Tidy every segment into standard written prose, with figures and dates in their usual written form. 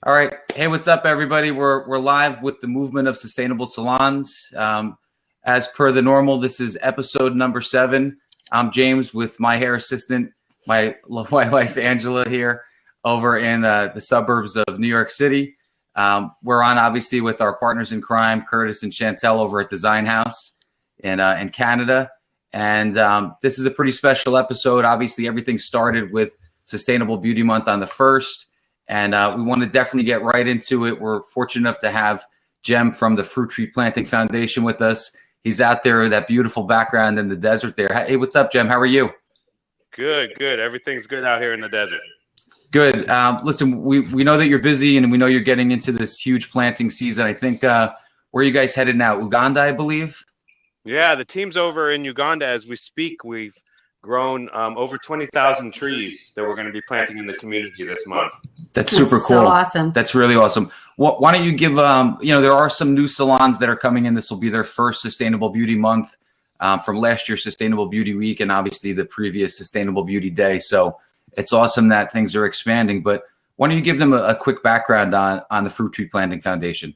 All right. Hey, what's up, everybody? We're live with the movement of sustainable salons. As per the normal, this is episode number 7. I'm James with my hair assistant, my wife Angela here over in the suburbs of New York City. We're on obviously with our partners in crime, Curtis and Chantel over at Design House in Canada. And this is a pretty special episode. Obviously, everything started with Sustainable Beauty Month on the 1st. And we want to definitely get right into it. We're fortunate enough to have Jem from the Fruit Tree Planting Foundation with us. He's out there, that beautiful background in the desert there. Hey, what's up, Jem? How are you? Good. Everything's good out here in the desert. Good. Listen, we know that you're busy and we know you're getting into this huge planting season. I think, where are you guys headed now? Uganda, I believe? Yeah, the team's over in Uganda as we speak. We've grown over 20,000 trees that we're going to be planting in the community this month. That's super cool. So awesome. That's really awesome. Why don't you give, there are some new salons that are coming in. This will be their first Sustainable Beauty Month from last year's Sustainable Beauty Week and obviously the previous Sustainable Beauty Day. So it's awesome that things are expanding. But why don't you give them a quick background on the Fruit Tree Planting Foundation?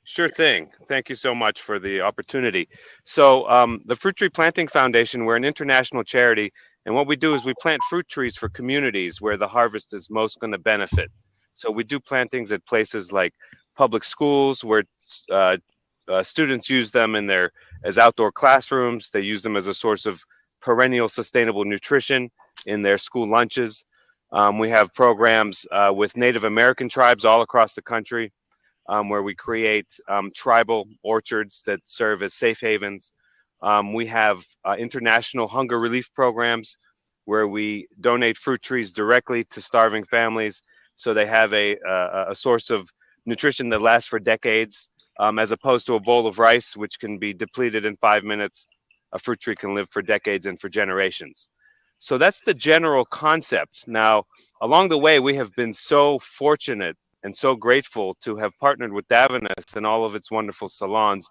Sure thing. Thank you so much for the opportunity. So the Fruit Tree Planting Foundation, we're an international charity. And what we do is we plant fruit trees for communities where the harvest is most going to benefit. So we do plantings at places like public schools where students use them as outdoor classrooms. They use them as a source of perennial sustainable nutrition in their school lunches. We have programs with Native American tribes all across the country where we create tribal orchards that serve as safe havens. We have international hunger relief programs where we donate fruit trees directly to starving families so they have a source of nutrition that lasts for decades, as opposed to a bowl of rice, which can be depleted in 5 minutes. A fruit tree can live for decades and for generations. So that's the general concept. Now, along the way, we have been so fortunate and so grateful to have partnered with Davines and all of its wonderful salons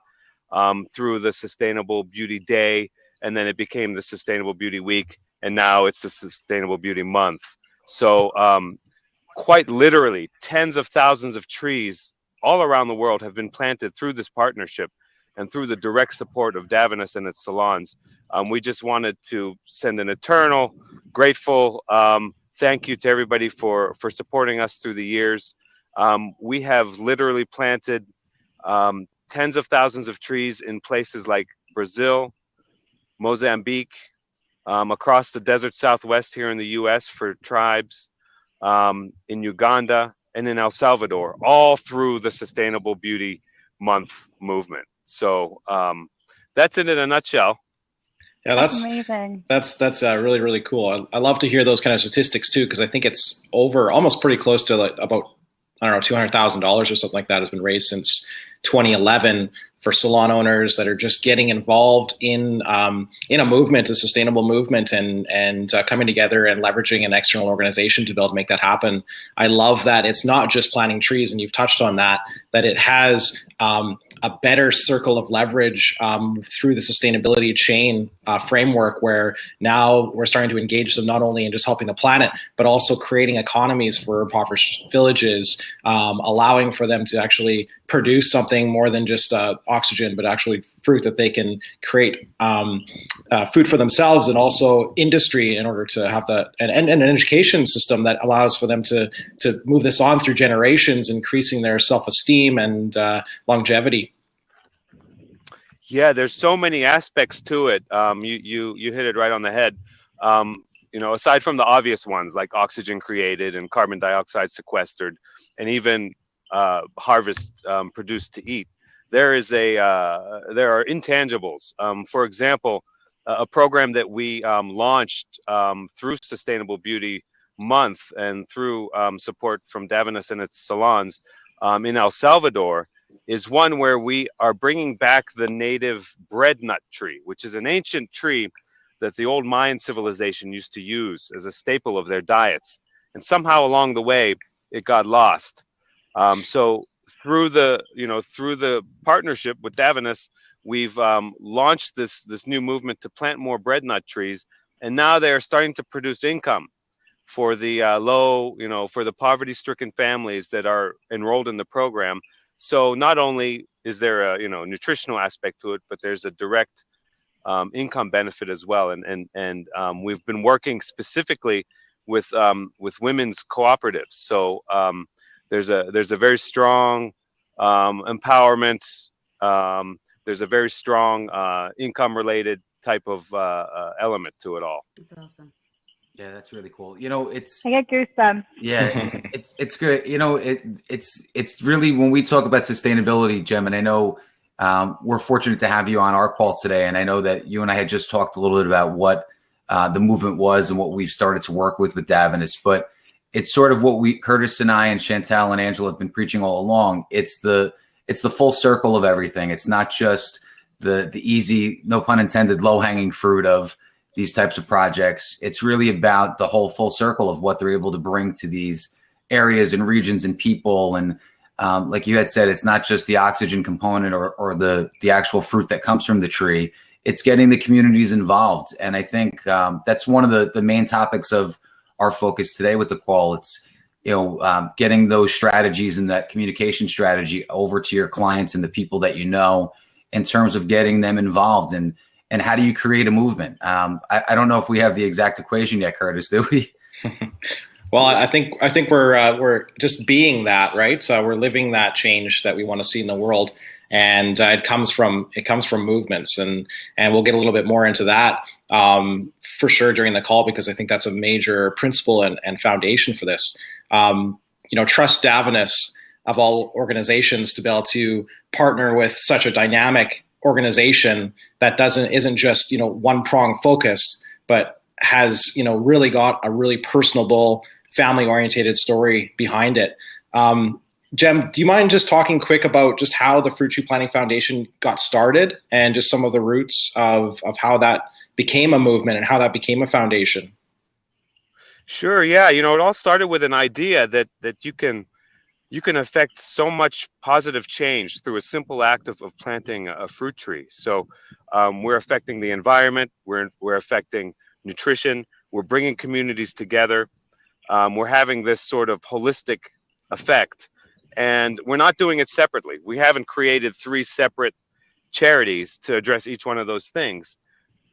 through the Sustainable Beauty Day, and then it became the Sustainable Beauty Week, and now it's the Sustainable Beauty Month. So quite literally, tens of thousands of trees all around the world have been planted through this partnership and through the direct support of Davines and its salons. We just wanted to send an eternal, grateful thank you to everybody for supporting us through the years. We have literally planted tens of thousands of trees in places like Brazil, Mozambique, across the desert Southwest here in the U.S. for tribes, in Uganda, and in El Salvador, all through the Sustainable Beauty Month movement. So that's it in a nutshell. Yeah, That's amazing. That's really, really cool. I love to hear those kind of statistics too, because I think it's almost pretty close to about, I don't know, $200,000 or something like that has been raised since 2011 for salon owners that are just getting involved in a movement, a sustainable movement, and coming together and leveraging an external organization to be able to make that happen. I love that it's not just planting trees, and you've touched on that it has a better circle of leverage through the sustainability chain framework, where now we're starting to engage them not only in just helping the planet, but also creating economies for impoverished villages, allowing for them to actually produce something more than just oxygen, but actually fruit that they can create food for themselves, and also industry in order to have that, and an education system that allows for them to move this on through generations, increasing their self-esteem and longevity. Yeah, there's so many aspects to it. You hit it right on the head. Aside from the obvious ones like oxygen created and carbon dioxide sequestered, and even harvest produced to eat, there are intangibles. For example, a program that we launched through Sustainable Beauty Month and through support from Davines and its salons in El Salvador is one where we are bringing back the native breadnut tree, which is an ancient tree that the old Mayan civilization used to use as a staple of their diets. And somehow along the way, it got lost. So through the partnership with Davines, we've launched this new movement to plant more breadnut trees, and now they are starting to produce income. for the low, for the poverty-stricken families that are enrolled in the program. So not only is there a nutritional aspect to it, but there's a direct income benefit as well. And we've been working specifically with women's cooperatives. So there's a very strong empowerment. There's a very strong income related type of element to it all. That's awesome. Yeah, that's really cool. I get goosebumps. Yeah, it's good. It's really, when we talk about sustainability, Jem, and I know we're fortunate to have you on our call today. And I know that you and I had just talked a little bit about what the movement was and what we've started to work with Davines, but it's sort of what Curtis and I and Chantal and Angela have been preaching all along. It's the full circle of everything. It's not just the easy, no pun intended, low hanging fruit of these types of projects. It's really about the whole full circle of what they're able to bring to these areas and regions and people. And like you had said, it's not just the oxygen component or the actual fruit that comes from the tree. It's getting the communities involved. And I think that's one of the main topics of our focus today with the call. It's, getting those strategies and that communication strategy over to your clients and the people that in terms of getting them involved. And how do you create a movement? I don't know if we have the exact equation yet, Curtis, do we? Well, I think we're just being that, right? So we're living that change that we want to see in the world, and it comes from movements, and we'll get a little bit more into that for sure during the call, because I think that's a major principle and foundation for this. Trust Davines of all organizations to be able to partner with such a dynamic organization that isn't just one prong focused, but has really got a really personable, family oriented story behind it. Jem, do you mind just talking quick about just how the Fruit Tree Planting Foundation got started and just some of the roots of how that became a movement and how that became a foundation? Sure. Yeah. It all started with an idea that you can affect so much positive change through a simple act of planting a fruit tree. So we're affecting the environment. We're affecting nutrition. We're bringing communities together. We're having this sort of holistic effect, and we're not doing it separately. We haven't created 3 separate charities to address each one of those things.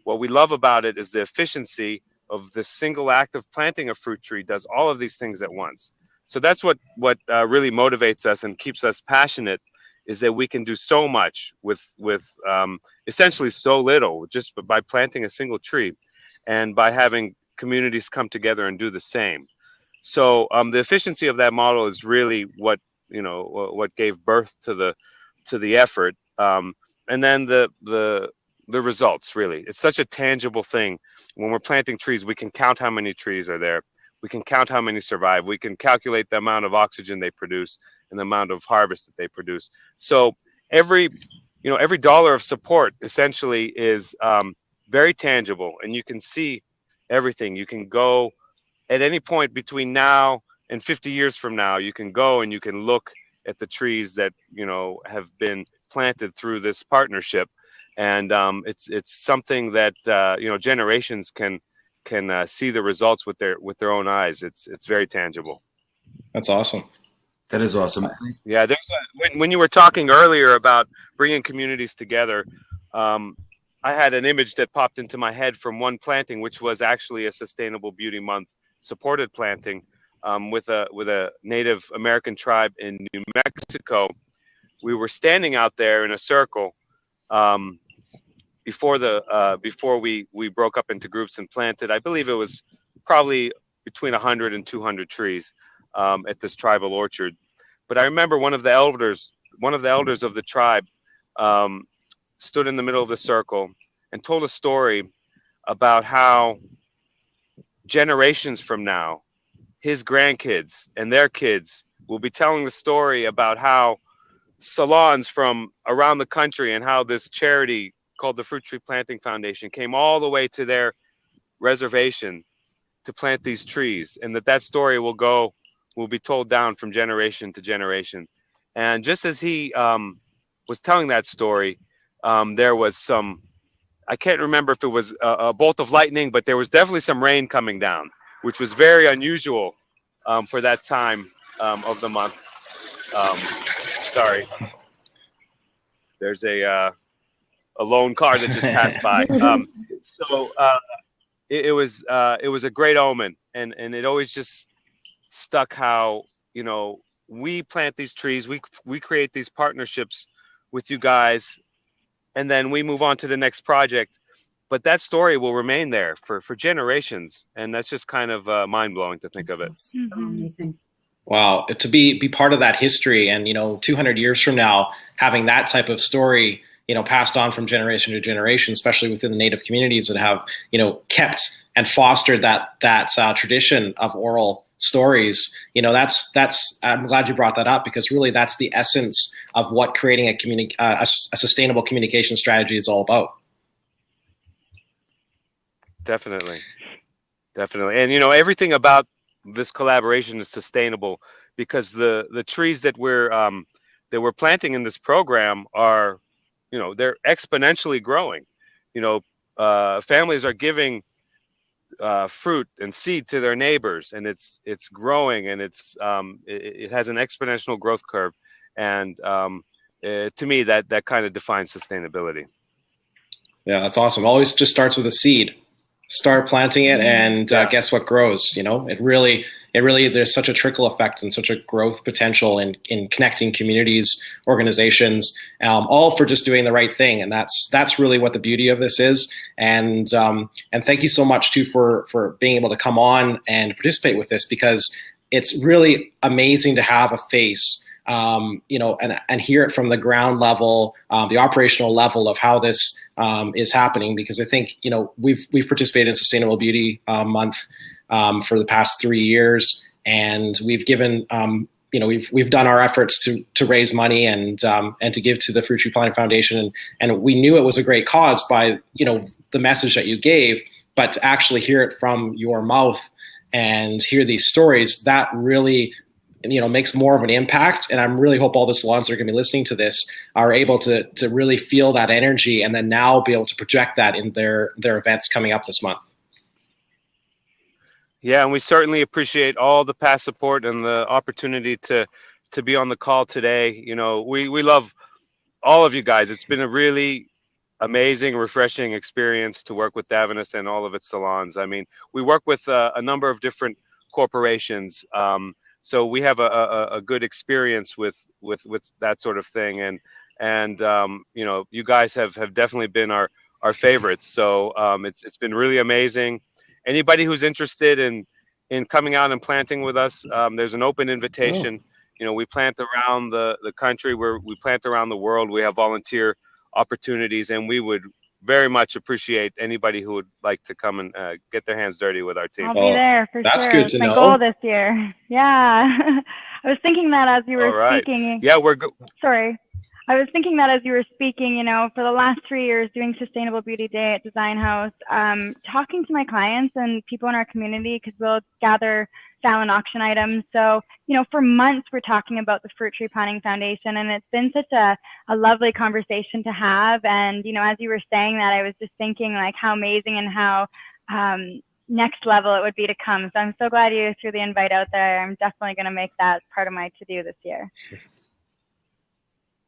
What we love about it is the efficiency of the single act of planting a fruit tree does all of these things at once. So that's what really motivates us and keeps us passionate, is that we can do so much with essentially so little, just by planting a single tree, and by having communities come together and do the same. So the efficiency of that model is really what gave birth to the effort, and then the results. Really, it's such a tangible thing. When we're planting trees, we can count how many trees are there. We can count how many survive. We can calculate the amount of oxygen they produce and the amount of harvest that they produce. So every dollar of support essentially is very tangible, and you can see everything. You can go at any point between now and 50 years from now. You can go and you can look at the trees that have been planted through this partnership, and it's something that generations can see the results with their own eyes. It's very tangible. That's awesome. That is awesome. Yeah, when you were talking earlier about bringing communities together, I had an image that popped into my head from one planting, which was actually a Sustainable Beauty Month supported planting with a Native American tribe in New Mexico. We were standing out there in a circle before we broke up into groups and planted. I believe it was probably between 100 and 200 trees at this tribal orchard. But I remember one of the elders of the tribe stood in the middle of the circle and told a story about how generations from now, his grandkids and their kids will be telling the story about how salons from around the country and how this charity called the Fruit Tree Planting Foundation came all the way to their reservation to plant these trees, and that story will be told down from generation to generation. And just as he was telling that story, there was some, I can't remember if it was a bolt of lightning, but there was definitely some rain coming down. which was very unusual for that time of the month. Sorry, there's a lone car that just passed by. So it was a great omen, and it always just stuck how, you know, we plant these trees, we create these partnerships with you guys, and then we move on to the next project. But that story will remain there for generations, and that's just kind of mind blowing to think of it. Mm-hmm. Wow, to be part of that history, and 200 years from now, having that type of story, passed on from generation to generation, especially within the Native communities that have, kept and fostered that tradition of oral stories. That's I'm glad you brought that up, because really that's the essence of what creating a sustainable communication strategy is all about. Definitely. And everything about this collaboration is sustainable, because the trees that we're planting in this program are, they're exponentially growing. Families are giving fruit and seed to their neighbors, and it's growing, and it has an exponential growth curve, and to me that kind of defines sustainability. Yeah, that's awesome. Always just starts with a seed. Start planting it, and guess what grows? It really there's such a trickle effect and such a growth potential in connecting communities, organizations, all for just doing the right thing. And that's really what the beauty of this is. And thank you so much too for being able to come on and participate with this, because it's really amazing to have a face, and hear it from the ground level, the operational level of how this is happening. Because I think we've participated in Sustainable Beauty Month for the past 3 years, and we've given we've done our efforts to raise money and to give to the Fruit Tree Planting Foundation, and we knew it was a great cause by the message that you gave, but to actually hear it from your mouth and hear these stories, that really makes more of an impact. And I really hope all the salons that are going to be listening to this are able to really feel that energy, and then now be able to project that in their events coming up this month. Yeah, and we certainly appreciate all the past support and the opportunity to be on the call today. We love all of you guys. It's been a really amazing, refreshing experience to work with Davines and all of its salons. I mean, we work with a number of different corporations, so we have a good experience with that sort of thing. And you guys have definitely been our favorites. So it's been really amazing. Anybody who's interested in coming out and planting with us, there's an open invitation. We plant around the country, we plant around the world. We have volunteer opportunities, and we would very much appreciate anybody who would like to come and get their hands dirty with our team. I'll be there for that's sure. good to It's my know. goal this year. Yeah. I was thinking that as you were speaking. Yeah, Sorry. I was thinking that as you were speaking, for the last 3 years doing Sustainable Beauty Day at Design House, talking to my clients and people in our community, because we'll gather silent auction items. So, for months we're talking about the Fruit Tree Planting Foundation, and it's been such a lovely conversation to have. And, as you were saying that, I was just thinking like how amazing and how next level it would be to come. So I'm so glad you threw the invite out there. I'm definitely going to make that part of my to-do this year.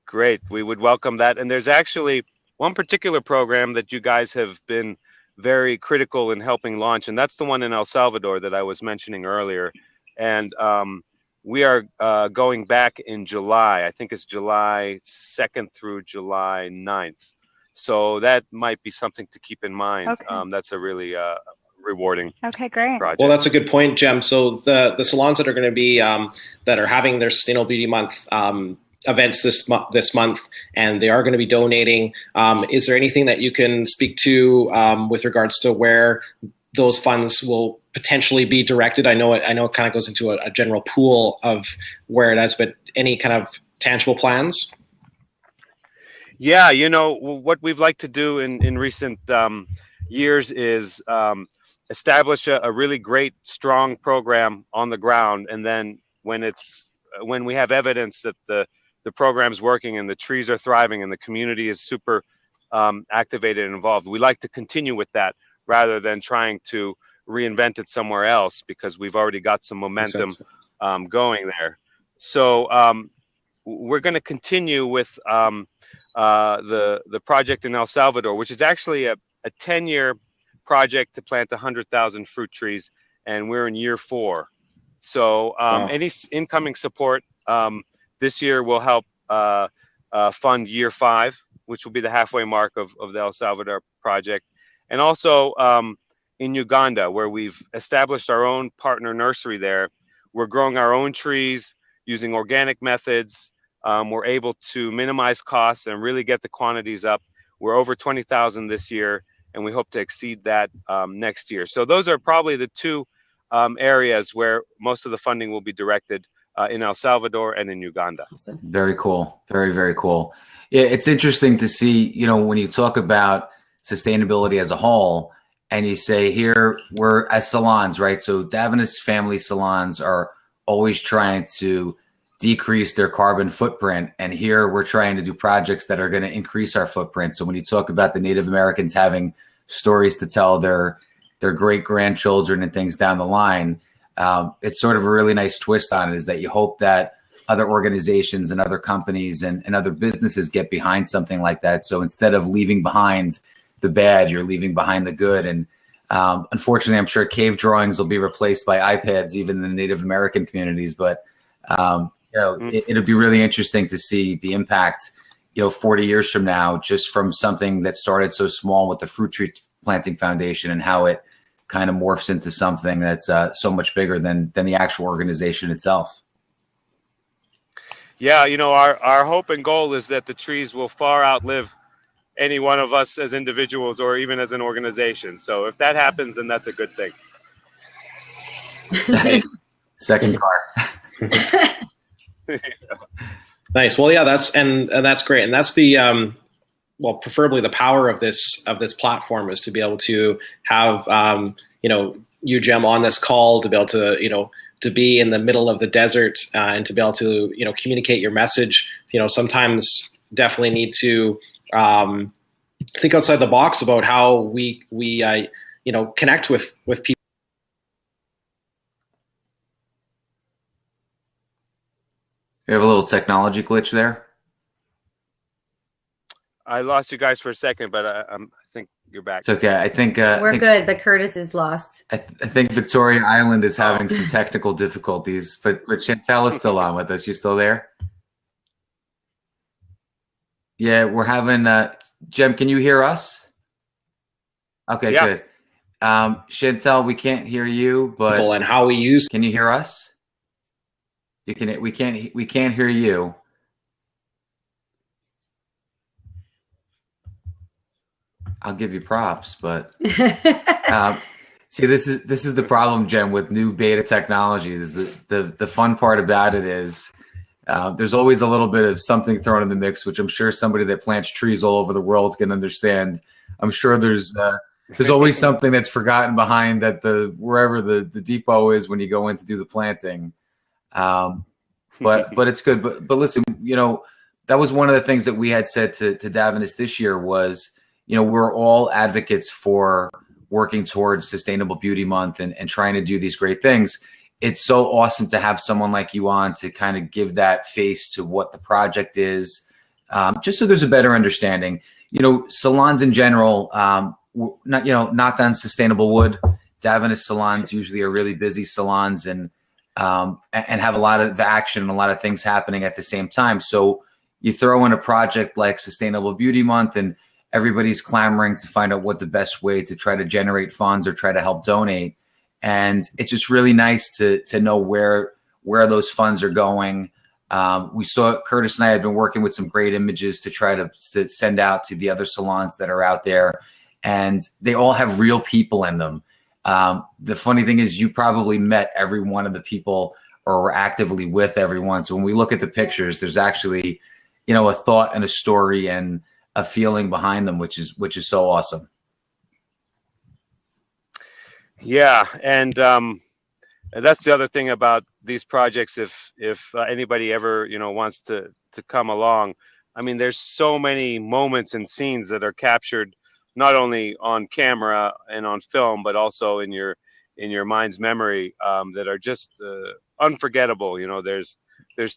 Great. We would welcome that. And there's actually one particular program that you guys have been very critical in helping launch, and that's the one in El Salvador that I was mentioning earlier. And we are going back in July. I think it's July 2nd through July 9th. So that might be something to keep in mind. Okay. That's a really rewarding project. Well, that's a good point, Jem. So the salons that are going to be that are having their Sustainable Beauty Month events this month, and they are going to be donating. Is there anything that you can speak to with regards to where those funds will potentially be directed? I know it kind of goes into a general pool of where it is, but any kind of tangible plans? Yeah, what we've liked to do in recent years is establish a really great, strong program on the ground, and then when we have evidence that the program's working and the trees are thriving and the community is super activated and involved, we like to continue with that rather than trying to reinvent it somewhere else because we've already got some momentum going there. So we're going to continue with the project in El Salvador, which is actually a 10-year project to plant 100,000 fruit trees, and we're in year 4. So any incoming support this year will help fund year 5, which will be the halfway mark of the El Salvador project. And also in Uganda, where we've established our own partner nursery there, we're growing our own trees using organic methods. We're able to minimize costs and really get the quantities up. We're over 20,000 this year, and we hope to exceed that next year. So those are probably the 2 areas where most of the funding will be directed in El Salvador and in Uganda. Awesome. Very cool. Very, very cool. Yeah, it's interesting to see, you know, when you talk about sustainability as a whole, and you say here we're as salons, right? So Davines family salons are always trying to decrease their carbon footprint. And here we're trying to do projects that are going to increase our footprint. So when you talk about the Native Americans having stories to tell their great grandchildren and things down the line, it's sort of a really nice twist on it, is that you hope that other organizations and other companies and other businesses get behind something like that. So instead of leaving behind the bad, you're leaving behind the good. And unfortunately, I'm sure cave drawings will be replaced by iPads, even in the Native American communities. But you know, it'll be really interesting to see the impact, you know, 40 years from now, just from something that started so small with the Fruit Tree Planting Foundation, and how it kind of morphs into something that's so much bigger than the actual organization itself. Yeah, you know, our hope and goal is that the trees will far outlive any one of us as individuals or even as an organization. So if that happens, then that's a good thing. Second car. Nice. Well, yeah, that's great, and that's the well, preferably the power of this platform is to be able to have you know, you, Jem, on this call, to be able to, you know, to be in the middle of the desert and to be able to, you know, communicate your message. You know, sometimes definitely need to think outside the box about how we you know, connect with people. We have a little technology glitch there. I lost you guys for a second, but I think you're back. It's okay. I think we're good, but Curtis is lost. I think Victoria Island is having some technical difficulties, but Chantel is still on with us. You still there? Yeah, we're having Jem, can you hear us? Okay, yeah. Good. Chantel, we can't hear you, but And how we use. Can you hear us? You can. We can't hear you. I'll give you props, but see, this is the problem, Jem, with new beta technology. Is the fun part about it is there's always a little bit of something thrown in the mix, which I'm sure somebody that plants trees all over the world can understand. I'm sure there's always something that's forgotten behind that wherever the depot is when you go in to do the planting. But it's good. But listen, you know, that was one of the things that we had said to Davines this year was, you know, we're all advocates for working towards Sustainable Beauty Month and trying to do these great things. It's so awesome to have someone like you on to kind of give that face to what the project is, just so there's a better understanding. You know, salons in general, not, you know, knock on sustainable wood. Davines salons usually are really busy salons and have a lot of action and a lot of things happening at the same time. So you throw in a project like Sustainable Beauty Month and everybody's clamoring to find out what the best way to try to generate funds or try to help donate. And it's just really nice to know where those funds are going. We saw Curtis and I had been working with some great images to try to send out to the other salons that are out there. And they all have real people in them. The funny thing is you probably met every one of the people or were actively with everyone. So when we look at the pictures, there's actually, you know, a thought and a story and a feeling behind them, which is so awesome. Yeah, and that's the other thing about these projects. If anybody ever, you know, wants to come along, I mean, there's so many moments and scenes that are captured not only on camera and on film, but also in your in your mind's memory that are just unforgettable. You know, there's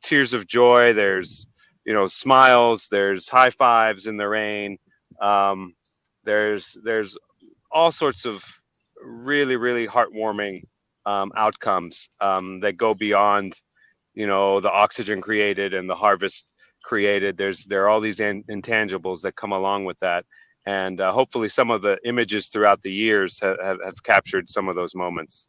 tears of joy, there's, you know, smiles, there's high fives in the rain, there's all sorts of really, really heartwarming outcomes that go beyond, you know, the oxygen created and the harvest created. There are all these intangibles that come along with that, and hopefully some of the images throughout the years have captured some of those moments.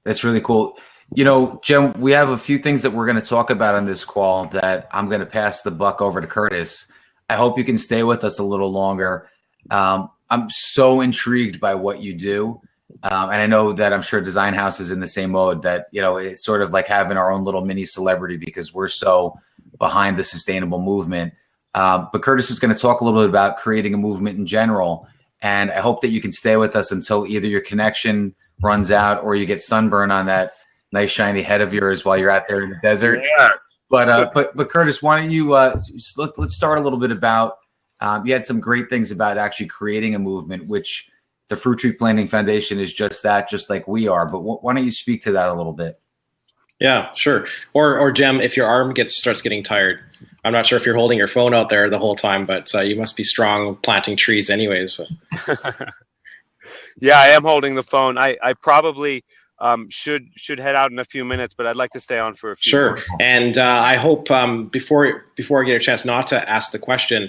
That's really cool. You know, Jim, we have a few things that we're going to talk about on this call that I'm going to pass the buck over to Curtis. I hope you can stay with us a little longer. I'm so intrigued by what you do. And I know that I'm sure Design House is in the same mode, that, you know, it's sort of like having our own little mini celebrity because we're so behind the sustainable movement. But Curtis is going to talk a little bit about creating a movement in general. And I hope that you can stay with us until either your connection runs out or you get sunburn on that nice shiny head of yours while you're out there in the desert. Yeah. But Curtis, why don't you let's start a little bit about you had some great things about actually creating a movement, which the Fruit Tree Planting Foundation is just that, just like we are. But why don't you speak to that a little bit? Yeah, sure. Or Jem, if your arm starts getting tired, I'm not sure if you're holding your phone out there the whole time, but you must be strong planting trees anyways. Yeah, I am holding the phone. I probably should head out in a few minutes, but I'd like to stay on for a few. Sure. More. And I hope before I get a chance not to ask the question,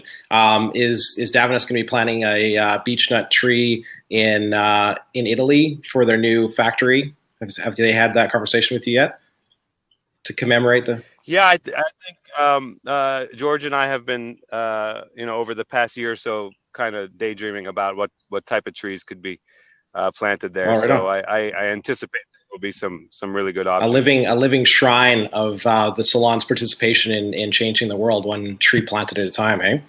is Davines going to be planting a beech nut tree in Italy for their new factory? Have they had that conversation with you yet to commemorate the? Yeah, I think George and I have been, you know, over the past year or so, kind of daydreaming about what type of trees could be planted there. Right, so I anticipate there will be some really good options. A living shrine of the Salon's participation in changing the world, one tree planted at a time, hey?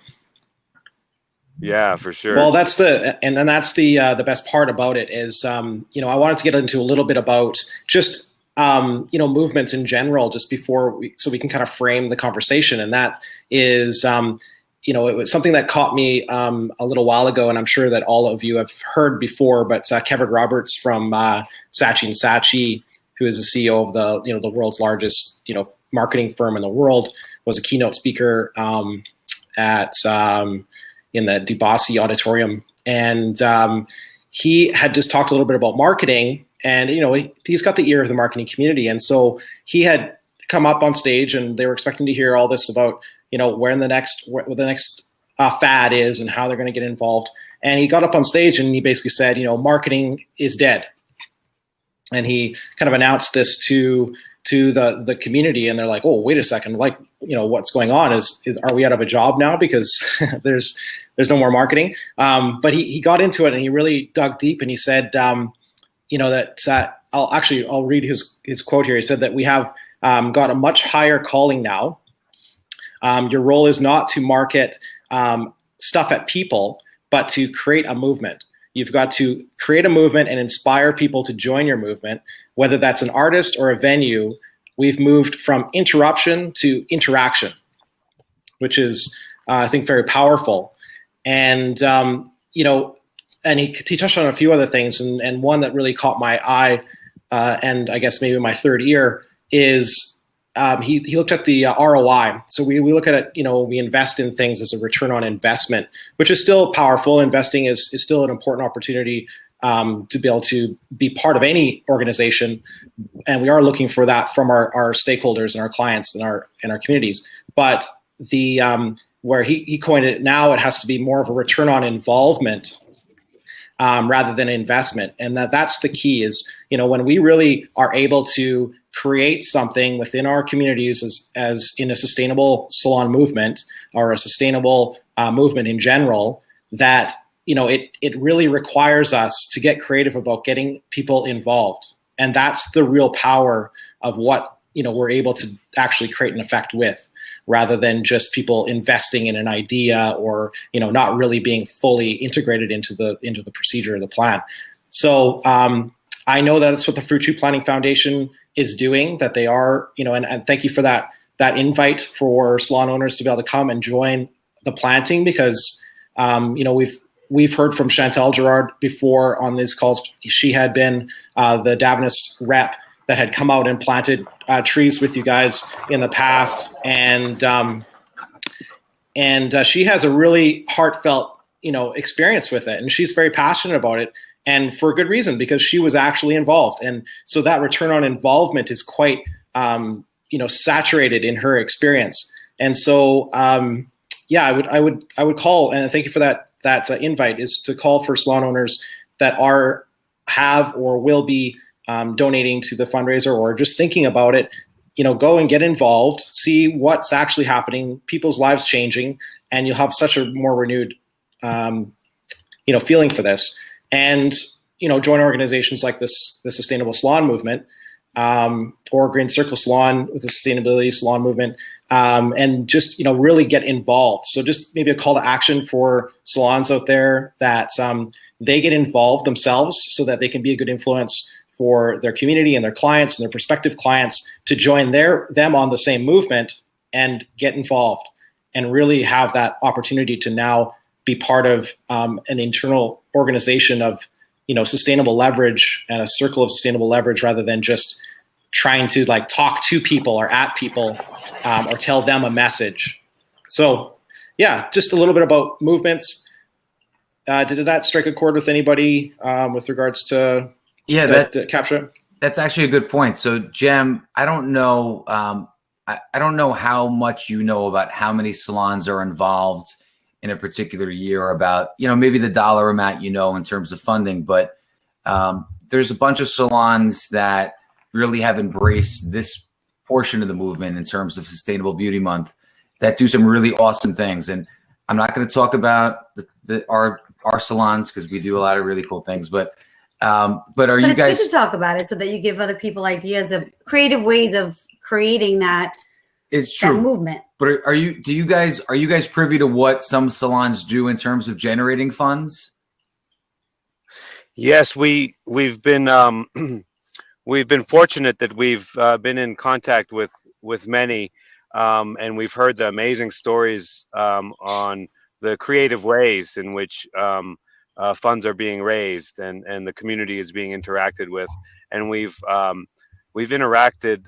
Yeah, for sure. Well, that's the best part about it is, you know, I wanted to get into a little bit about just you know, movements in general, just so we can kind of frame the conversation, and that is. You know, it was something that caught me a little while ago, and I'm sure that all of you have heard before. But Kevin Roberts from Saatchi & Saatchi, who is the CEO of the world's largest marketing firm in the world, was a keynote speaker at in the DeBossi Auditorium, and he had just talked a little bit about marketing, and he's got the ear of the marketing community, and so he had come up on stage, and they were expecting to hear all this about where the next fad is and how they're going to get involved. And he got up on stage and he basically said, marketing is dead. And he kind of announced this to the community, and they're like, oh, wait a second, what's going on? Are we out of a job now because there's no more marketing? But he got into it and he really dug deep, and he said, that I'll read his quote here. He said that we have got a much higher calling now. Your role is not to market stuff at people, but to create a movement. You've got to create a movement and inspire people to join your movement, whether that's an artist or a venue. We've moved from interruption to interaction, which is, I think, very powerful. And, and he touched on a few other things, and one that really caught my eye, and I guess maybe my third ear, is he looked at the ROI. So we look at it, we invest in things as a return on investment, which is still powerful. Investing is still an important opportunity to be able to be part of any organization. And we are looking for that from our stakeholders and our clients and our communities. But the where he coined it, now it has to be more of a return on involvement rather than investment. And that's the key is, when we really are able to create something within our communities as in a sustainable salon movement or a sustainable movement in general, that it really requires us to get creative about getting people involved. And that's the real power of what we're able to actually create an effect with, rather than just people investing in an idea or not really being fully integrated into the procedure or the plan. So I know that's what the Fruit Tree Planting Foundation is doing, that they are, and thank you for that invite for salon owners to be able to come and join the planting, because, we've we've heard from Chantal Girard before on these calls. She had been the Davines rep that had come out and planted trees with you guys in the past, and she has a really heartfelt, experience with it, and she's very passionate about it, and for good reason, because she was actually involved, and so that return on involvement is quite, saturated in her experience, and so I would call, and thank you for that invite, is to call for salon owners that have or will be donating to the fundraiser or just thinking about it. Go and get involved, see what's actually happening, people's lives changing, and you'll have such a more renewed, feeling for this. And, join organizations like the Sustainable Salon Movement, or Green Circle Salon with the Sustainability Salon Movement, and just, really get involved. So just maybe a call to action for salons out there that they get involved themselves so that they can be a good influence for their community and their clients and their prospective clients to join them on the same movement and get involved and really have that opportunity to now be part of an internal organization of, sustainable leverage and a circle of sustainable leverage, rather than just trying to talk to people or at people or tell them a message. So yeah, just a little bit about movements. Did that strike a chord with anybody with regards to that capture? That's actually a good point. So Jem, I don't know I don't know how much you know about how many salons are involved in a particular year, about, maybe the dollar amount, in terms of funding, but there's a bunch of salons that really have embraced this portion of the movement in terms of Sustainable Beauty Month that do some really awesome things. And I'm not going to talk about our salons because we do a lot of really cool things, but you guys good to talk about it so that you give other people ideas of creative ways of creating that. It's true. That movement. But are you guys privy to what some salons do in terms of generating funds? Yes, we've been we've been fortunate that we've been in contact with many, and we've heard the amazing stories on the creative ways in which funds are being raised and the community is being interacted with, and we've interacted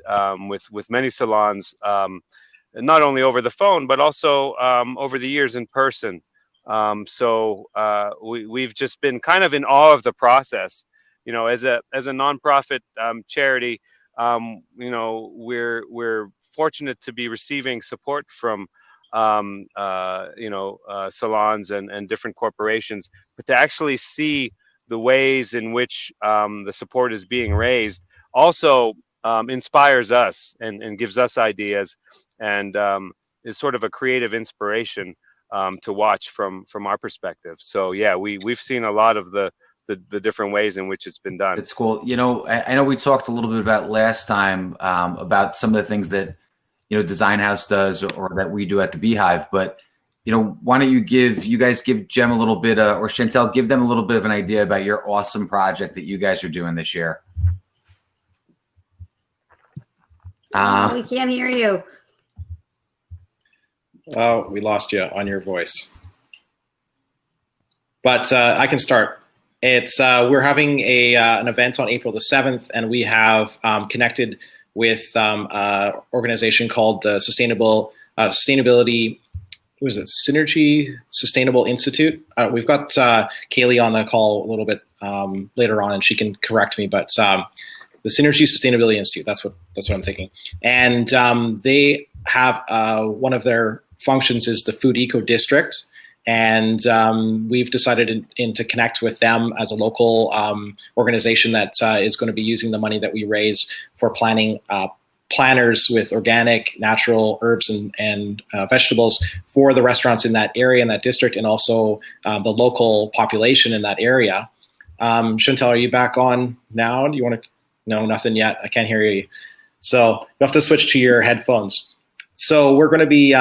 with many salons, not only over the phone but also over the years in person. So we've just been kind of in awe of the process. As a nonprofit charity, we're fortunate to be receiving support from salons and different corporations, but to actually see the ways in which the support is being raised also inspires us and gives us ideas, and is sort of a creative inspiration to watch from our perspective. So yeah, we've seen a lot of the different ways in which it's been done. It's cool. I know we talked a little bit about last time about some of the things that Design House does or that we do at the Beehive, but why don't you guys give Jem a little bit or Chantal, give them a little bit of an idea about your awesome project that you guys are doing this year. We can't hear you. Oh, we lost you on your voice. But I can start. It's we're having an event on April the 7th, and we have connected with an organization called the Sustainability. Who is it? Synergy Sustainable Institute. We've got Kaylee on the call a little bit later on, and she can correct me. But the Synergy Sustainability Institute. That's what I'm thinking. And they have one of their functions is the Food Eco District, and we've decided to connect with them as a local organization that is going to be using the money that we raise for planning planners with organic, natural herbs and vegetables for the restaurants in that area, in that district, and also the local population in that area. Chantal, are you back on now? Do you want to? No, nothing yet. I can't hear you. So you have to switch to your headphones. So we're going to be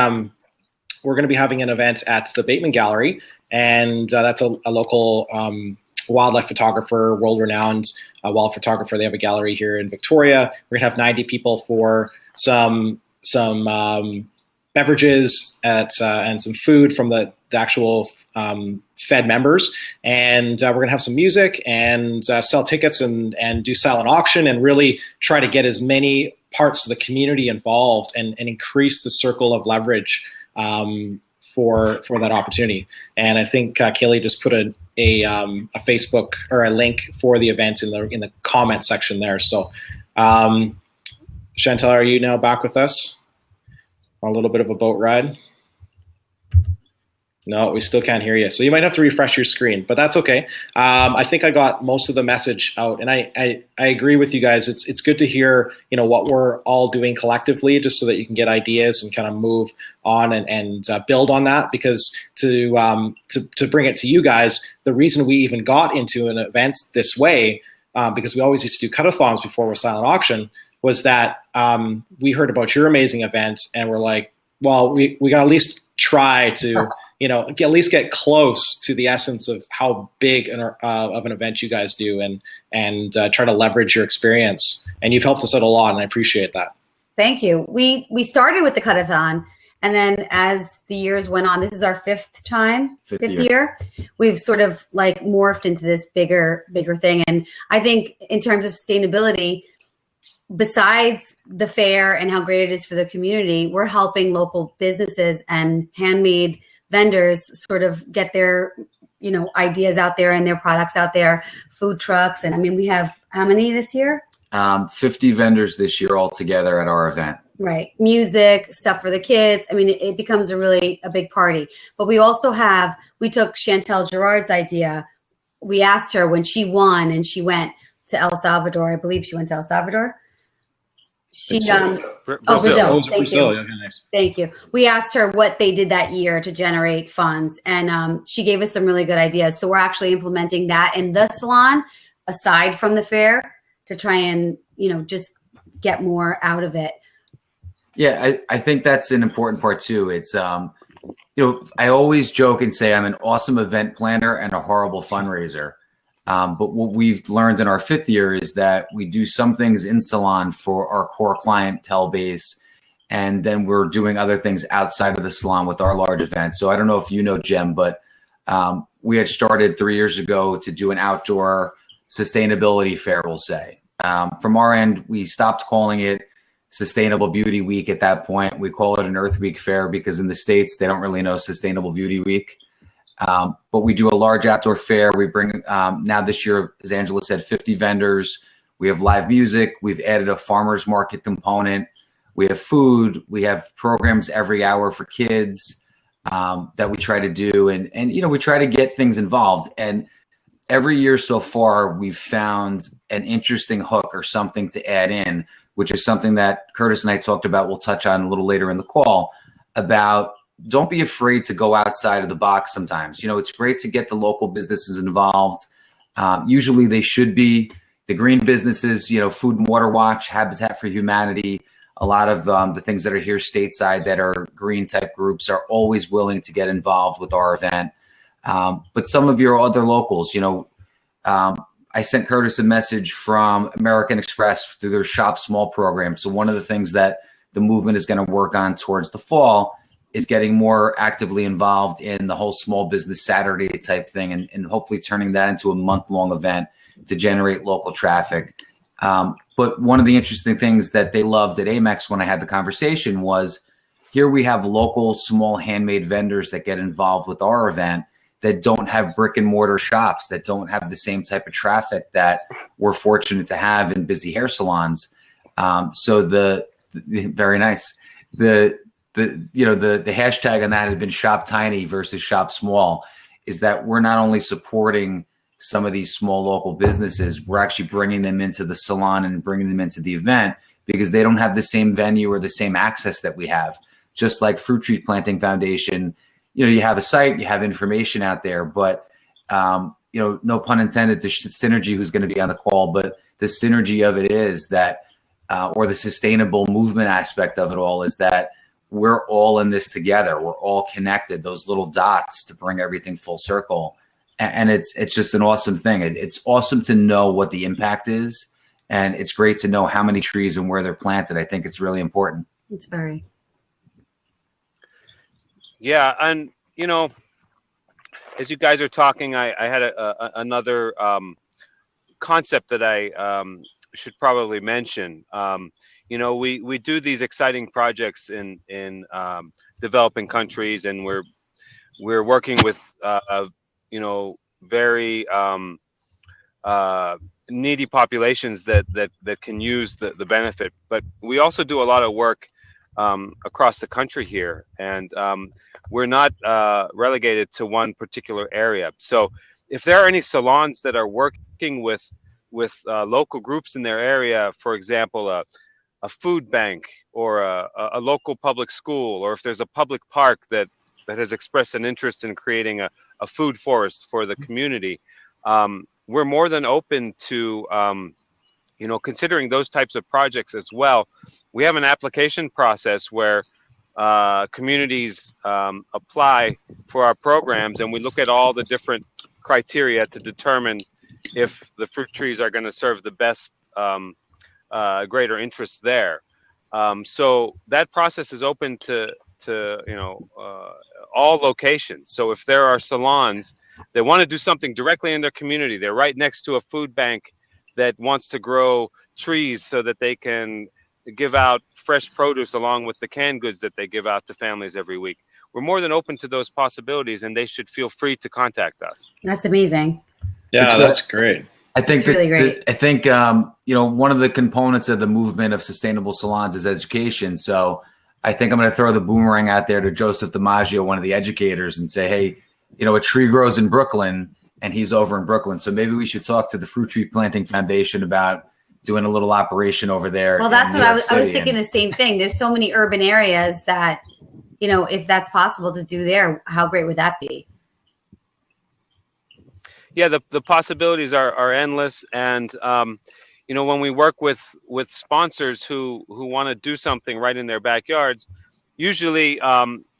having an event at the Bateman Gallery, and that's a local wildlife photographer, world-renowned wild photographer. They have a gallery here in Victoria. We're gonna have 90 people for some beverages and some food from the actual Fed members, and we're going to have some music and sell tickets and do silent auction and really try to get as many parts of the community involved and increase the circle of leverage for that opportunity. And I think Kaylee just put a Facebook or a link for the event in the comment section there. So Chantal, are you now back with us on a little bit of a boat ride? No, we still can't hear you. So you might have to refresh your screen, but that's okay. I think I got most of the message out, and I agree with you guys. It's good to hear, what we're all doing collectively, just so that you can get ideas and kind of move on and build on that. Because to bring it to you guys, the reason we even got into an event this way, because we always used to do cut-a-thons before with silent auction, was that we heard about your amazing event, and we're like, well, we got to at least try to. At least get close to the essence of how big of an event you guys do, and try to leverage your experience. And you've helped us out a lot, and I appreciate that. Thank you. We started with the cut-a-thon, and then as the years went on, this is our fifth year. We've sort of like morphed into this bigger thing. And I think in terms of sustainability, besides the fair and how great it is for the community, we're helping local businesses and handmade vendors sort of get their, ideas out there and their products out there, food trucks. And I mean, we have how many this year? 50 vendors this year altogether at our event. Right. Music, stuff for the kids. I mean, it becomes a big party. But we also we took Chantal Girard's idea. We asked her when she won and she went to El Salvador. I believe she went to El Salvador. Brazil. Brazil. Okay, nice. Thank you. We asked her what they did that year to generate funds, and she gave us some really good ideas. So we're actually implementing that in the salon, aside from the fair, to try and just get more out of it. Yeah, I think that's an important part too. It's I always joke and say I'm an awesome event planner and a horrible fundraiser. But what we've learned in our fifth year is that we do some things in salon for our core clientele base, and then we're doing other things outside of the salon with our large events. So I don't know if you know, Jem, but we had started 3 years ago to do an outdoor sustainability fair, we'll say. From our end, we stopped calling it Sustainable Beauty Week at that point. We call it an Earth Week fair because in the States, they don't really know Sustainable Beauty Week. But we do a large outdoor fair. We bring, now this year, as Angela said, 50 vendors. We have live music. We've added a farmer's market component. We have food. We have programs every hour for kids that we try to do. And we try to get things involved. And every year so far, we've found an interesting hook or something to add in, which is something that Curtis and I talked about. We'll touch on a little later in the call about don't be afraid to go outside of the box sometimes. It's great to get the local businesses involved. Usually they should be. The green businesses, Food and Water Watch, Habitat for Humanity, a lot of the things that are here stateside that are green type groups are always willing to get involved with our event. But some of your other locals, I sent Curtis a message from American Express through their Shop Small program. So one of the things that the movement is going to work on towards the fall is getting more actively involved in the whole Small Business Saturday type thing and hopefully turning that into a month-long event to generate local traffic. But one of the interesting things that they loved at Amex when I had the conversation was here we have local small handmade vendors that get involved with our event that don't have brick and mortar shops, that don't have the same type of traffic that we're fortunate to have in busy hair salons. Very nice. The hashtag on that had been shop tiny versus shop small, is that we're not only supporting some of these small local businesses, we're actually bringing them into the salon and bringing them into the event because they don't have the same venue or the same access that we have. Just like Fruit Tree Planting Foundation, you have a site, you have information out there, but no pun intended to Synergy, who's going to be on the call, but the synergy of it is that, or the sustainable movement aspect of it all is that we're all in this together. We're all connected, those little dots to bring everything full circle. And it's just an awesome thing. It's awesome to know what the impact is. And it's great to know how many trees and where they're planted. I think it's really important. It's very. Yeah, and as you guys are talking, I had another concept that I should probably mention. We do these exciting projects in developing countries, and we're working with very needy populations that can use the benefit. But we also do a lot of work across the country here, and we're not relegated to one particular area. So if there are any salons that are working with local groups in their area, for example, a food bank or a local public school, or if there's a public park that has expressed an interest in creating a food forest for the community, we're more than open to considering those types of projects as well. We have an application process where communities apply for our programs, and we look at all the different criteria to determine if the fruit trees are going to serve the best greater interest there. So that process is open to all locations. So if there are salons that want to do something directly in their community, they're right next to a food bank that wants to grow trees so that they can give out fresh produce along with the canned goods that they give out to families every week. We're more than open to those possibilities, and they should feel free to contact us. That's amazing. Yeah, that's great. I think really great. I think one of the components of the movement of sustainable salons is education. So I think I'm going to throw the boomerang out there to Joseph DiMaggio, one of the educators, and say, hey, a tree grows in Brooklyn, and he's over in Brooklyn. So maybe we should talk to the Fruit Tree Planting Foundation about doing a little operation over there. Well, that's what I was thinking the same thing. There's so many urban areas that, if that's possible to do there, how great would that be? Yeah, the possibilities are endless. And, when we work with sponsors who want to do something right in their backyards, usually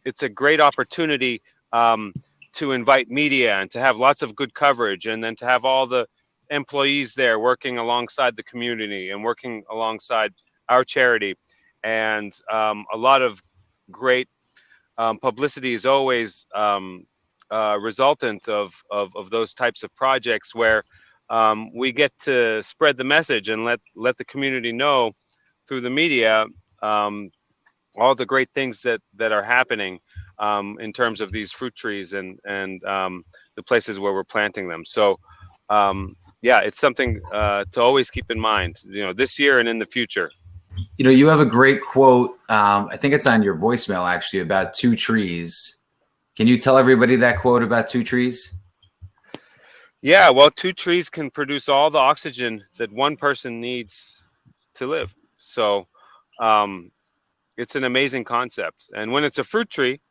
it's a great opportunity to invite media and to have lots of good coverage, and then to have all the employees there working alongside the community and working alongside our charity. And a lot of great publicity is always resultant of those types of projects, where we get to spread the message and let the community know through the media all the great things that are happening in terms of these fruit trees and the places where we're planting them. So yeah, it's something to always keep in mind, this year and in the future. You have a great quote. I think it's on your voicemail, actually, about 2 trees. Can you tell everybody that quote about 2 trees? Yeah, well, 2 trees can produce all the oxygen that one person needs to live. So it's an amazing concept. And when it's a fruit tree,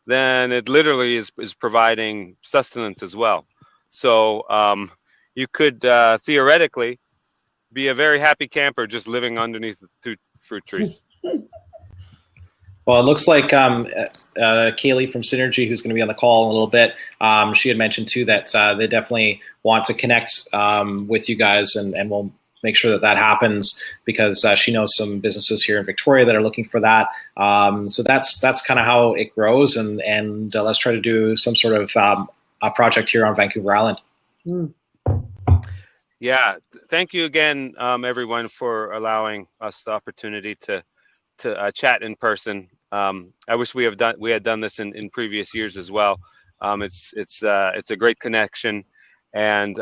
then it literally is providing sustenance as well. So you could theoretically be a very happy camper just living underneath 2 fruit trees. Well, it looks like Kaylee from Synergy, who's going to be on the call in a little bit, she had mentioned too that they definitely want to connect with you guys, and we'll make sure that happens, because she knows some businesses here in Victoria that are looking for that. So that's kind of how it grows, and let's try to do some sort of a project here on Vancouver Island. Mm. Yeah, thank you again, everyone, for allowing us the opportunity to chat in person. I wish we had done this in previous years as well. It's a great connection, and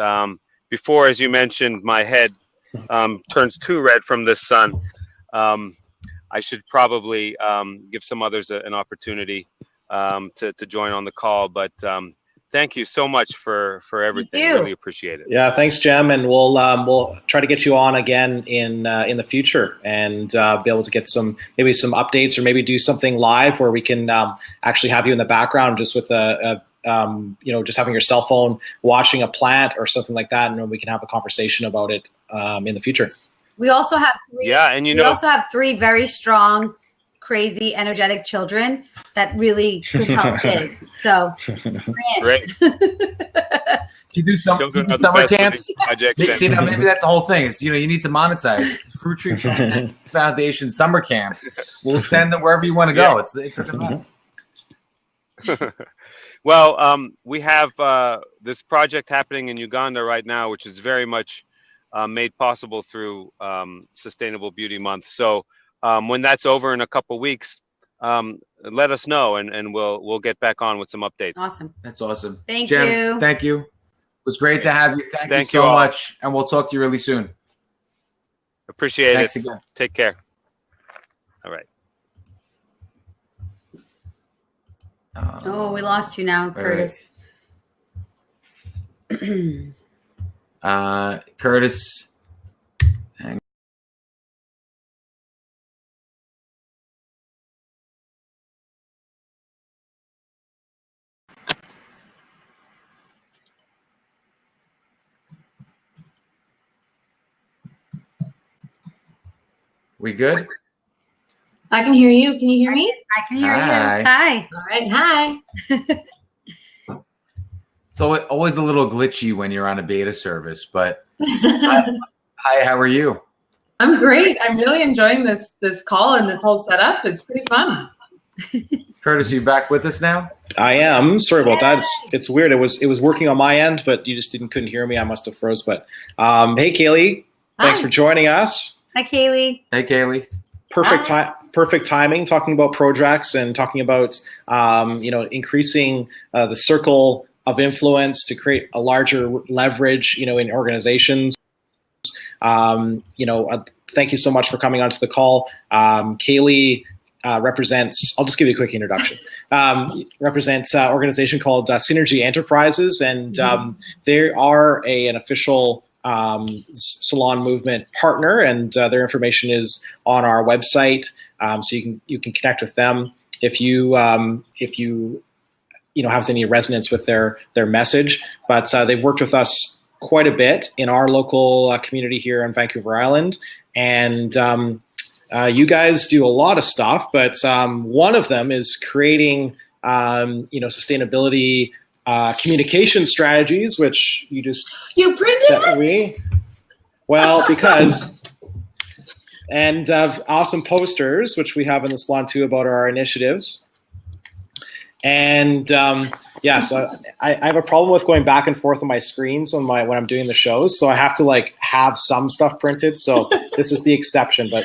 before, as you mentioned, my head turns too red from this sun. I should probably give some others an opportunity to join on the call, but thank you so much for everything. Really appreciate it. Yeah, thanks, Jem, and we'll try to get you on again in the future, and be able to get some updates, or maybe do something live where we can actually have you in the background, just with just having your cell phone watching a plant or something like that, and we can have a conversation about it in the future. We also have 3, we also have 3 very strong, crazy, energetic children that really could help kids. So great. You do some summer camps. See, now maybe that's the whole thing. Is you need to monetize Fruit Tree Foundation summer camp. We'll send them wherever you want to go. It doesn't matter. Well, we have this project happening in Uganda right now, which is very much made possible through Sustainable Beauty Month. So when that's over in a couple weeks, let us know, and we'll get back on with some updates. Awesome. That's awesome. Thank Jen, you. Thank you. It was great to have you. Thank you so much, and we'll talk to you really soon. Appreciate Thanks it. again. Take care. All right. Oh, we lost you now, Curtis. Curtis. We good? I can hear you. Can you hear me? I can hear Hi. you. Hi. All right. Hi. It's always a little glitchy when you're on a beta service, but hi, how are you? I'm great. I'm really enjoying this call and this whole setup. It's pretty fun. Curtis, are you back with us now? I am. Sorry about that. It's weird. It was working on my end, but you just couldn't hear me. I must have froze. But hey, Kaylee, thanks for joining us. Hi, Kaylee. Hey, Kaylee. Perfect timing. Talking about projects and talking about increasing the circle of influence to create a larger leverage, in organizations. Thank you so much for coming onto the call. Kaylee represents, I'll just give you a quick introduction, represents an organization called Synergy Enterprises, and they are an official Salon movement partner, and their information is on our website, so you can connect with them if you have any resonance with their message. But they've worked with us quite a bit in our local community here on Vancouver Island, and you guys do a lot of stuff, but one of them is creating sustainability communication strategies, which you printed it? Well, because and awesome posters, which we have in the salon too, about our initiatives. And so I have a problem with going back and forth on my screens when I'm doing the shows, so I have to have some stuff printed. So this is the exception, but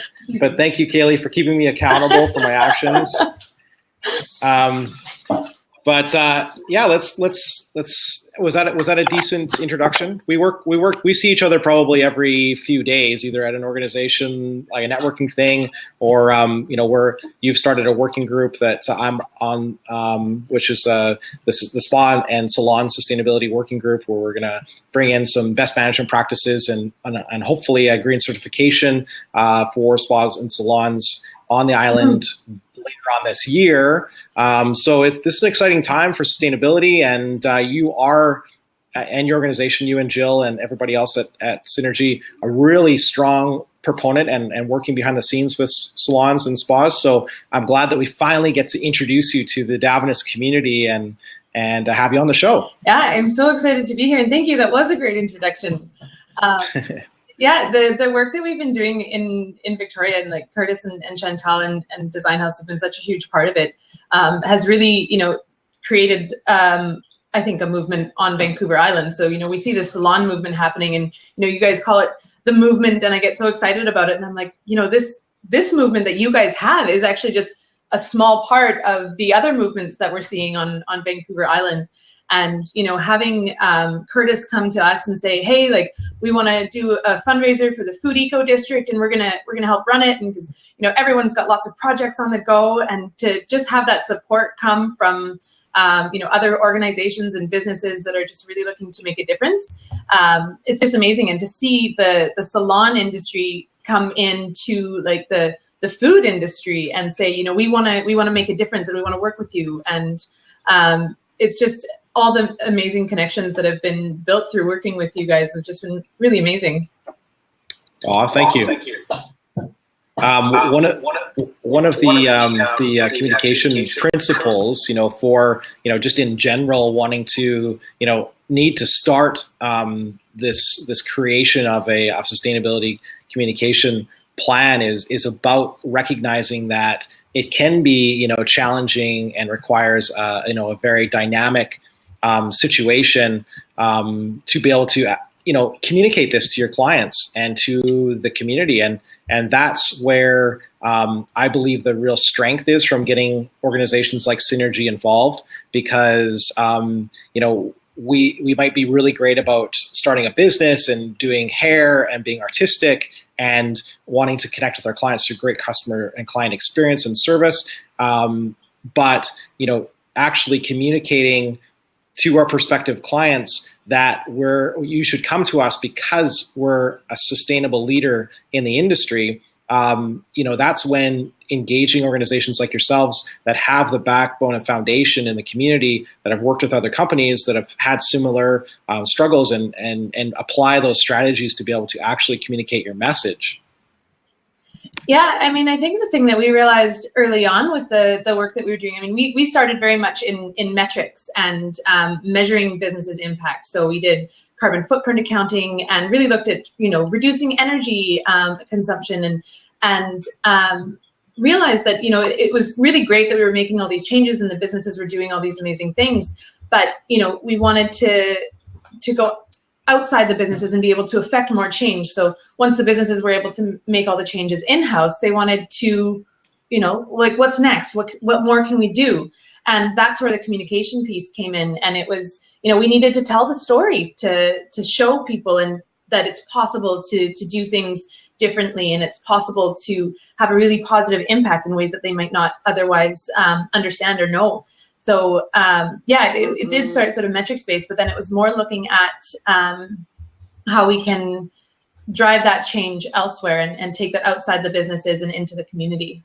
thank you, Kaylee, for keeping me accountable for my actions. Let's was that a decent introduction? We see each other probably every few days, either at an organization like a networking thing, or where you've started a working group that I'm on, which is the Spa and Salon Sustainability Working Group, where we're gonna bring in some best management practices and hopefully a green certification for spas and salons on the island later on this year. So this is an exciting time for sustainability, and you are, and your organization, you and Jill and everybody else at Synergy, a really strong proponent and working behind the scenes with salons and spas. So I'm glad that we finally get to introduce you to the Davines community and have you on the show. Yeah, I'm so excited to be here, and thank you. That was a great introduction. Yeah, the work that we've been doing in Victoria, and Curtis and Chantal and Design House have been such a huge part of it, has really, created, I think, a movement on Vancouver Island. So, we see the salon movement happening, and, you guys call it the movement, and I get so excited about it. And I'm like, this movement that you guys have is actually just a small part of the other movements that we're seeing on Vancouver Island. And, having Curtis come to us and say, hey, we want to do a fundraiser for the Food Eco District, and we're gonna help run it, and because everyone's got lots of projects on the go, and to just have that support come from other organizations and businesses that are just really looking to make a difference, it's just amazing. And to see the salon industry come into the food industry and say, we want to make a difference, and we want to work with you, and it's just all the amazing connections that have been built through working with you guys have just been really amazing. Oh, thank you. One of the communication principles, for just in general wanting to need to start this creation of a sustainability communication plan is about recognizing that it can be, challenging and requires, a very dynamic situation to be able to, communicate this to your clients and to the community. And that's where I believe the real strength is from getting organizations like Synergy involved, because, we might be really great about starting a business and doing hair and being artistic and wanting to connect with our clients through great customer and client experience and service. But, actually communicating to our prospective clients that you should come to us because we're a sustainable leader in the industry. That's when engaging organizations like yourselves that have the backbone and foundation in the community, that have worked with other companies that have had similar struggles, and apply those strategies to be able to actually communicate your message. Yeah, I mean, I think the thing that we realized early on with the work that we were doing, I mean, we started very much in metrics and measuring businesses' impact. So we did carbon footprint accounting and really looked at, reducing energy consumption and realized that, it was really great that we were making all these changes and the businesses were doing all these amazing things. But, we wanted to go outside the businesses and be able to affect more change. So once the businesses were able to make all the changes in-house, they wanted to, what's next? What more can we do? And that's where the communication piece came in. And it was, we needed to tell the story to show people and that it's possible to do things differently, and it's possible to have a really positive impact in ways that they might not otherwise understand or know. So it did start sort of metrics based, but then it was more looking at how we can drive that change elsewhere and take that outside the businesses and into the community.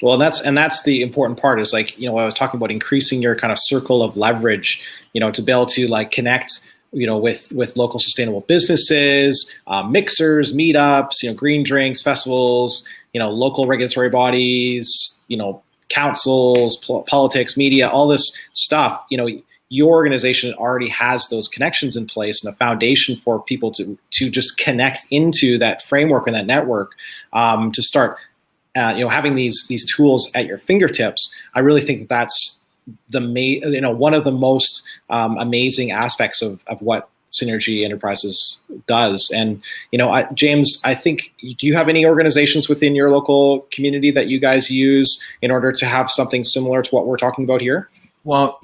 Well, that's the important part, is like, I was talking about increasing your kind of circle of leverage, to be able to like connect, with local sustainable businesses, mixers, meetups, green drinks, festivals, local regulatory bodies, councils, politics, media, all this stuff. Your organization already has those connections in place and a foundation for people to just connect into that framework and that network, to start having these tools at your fingertips. I really think that's one of the most amazing aspects of what Synergy Enterprises does. And James, I think, do you have any organizations within your local community that you guys use in order to have something similar to what we're talking about here? Well,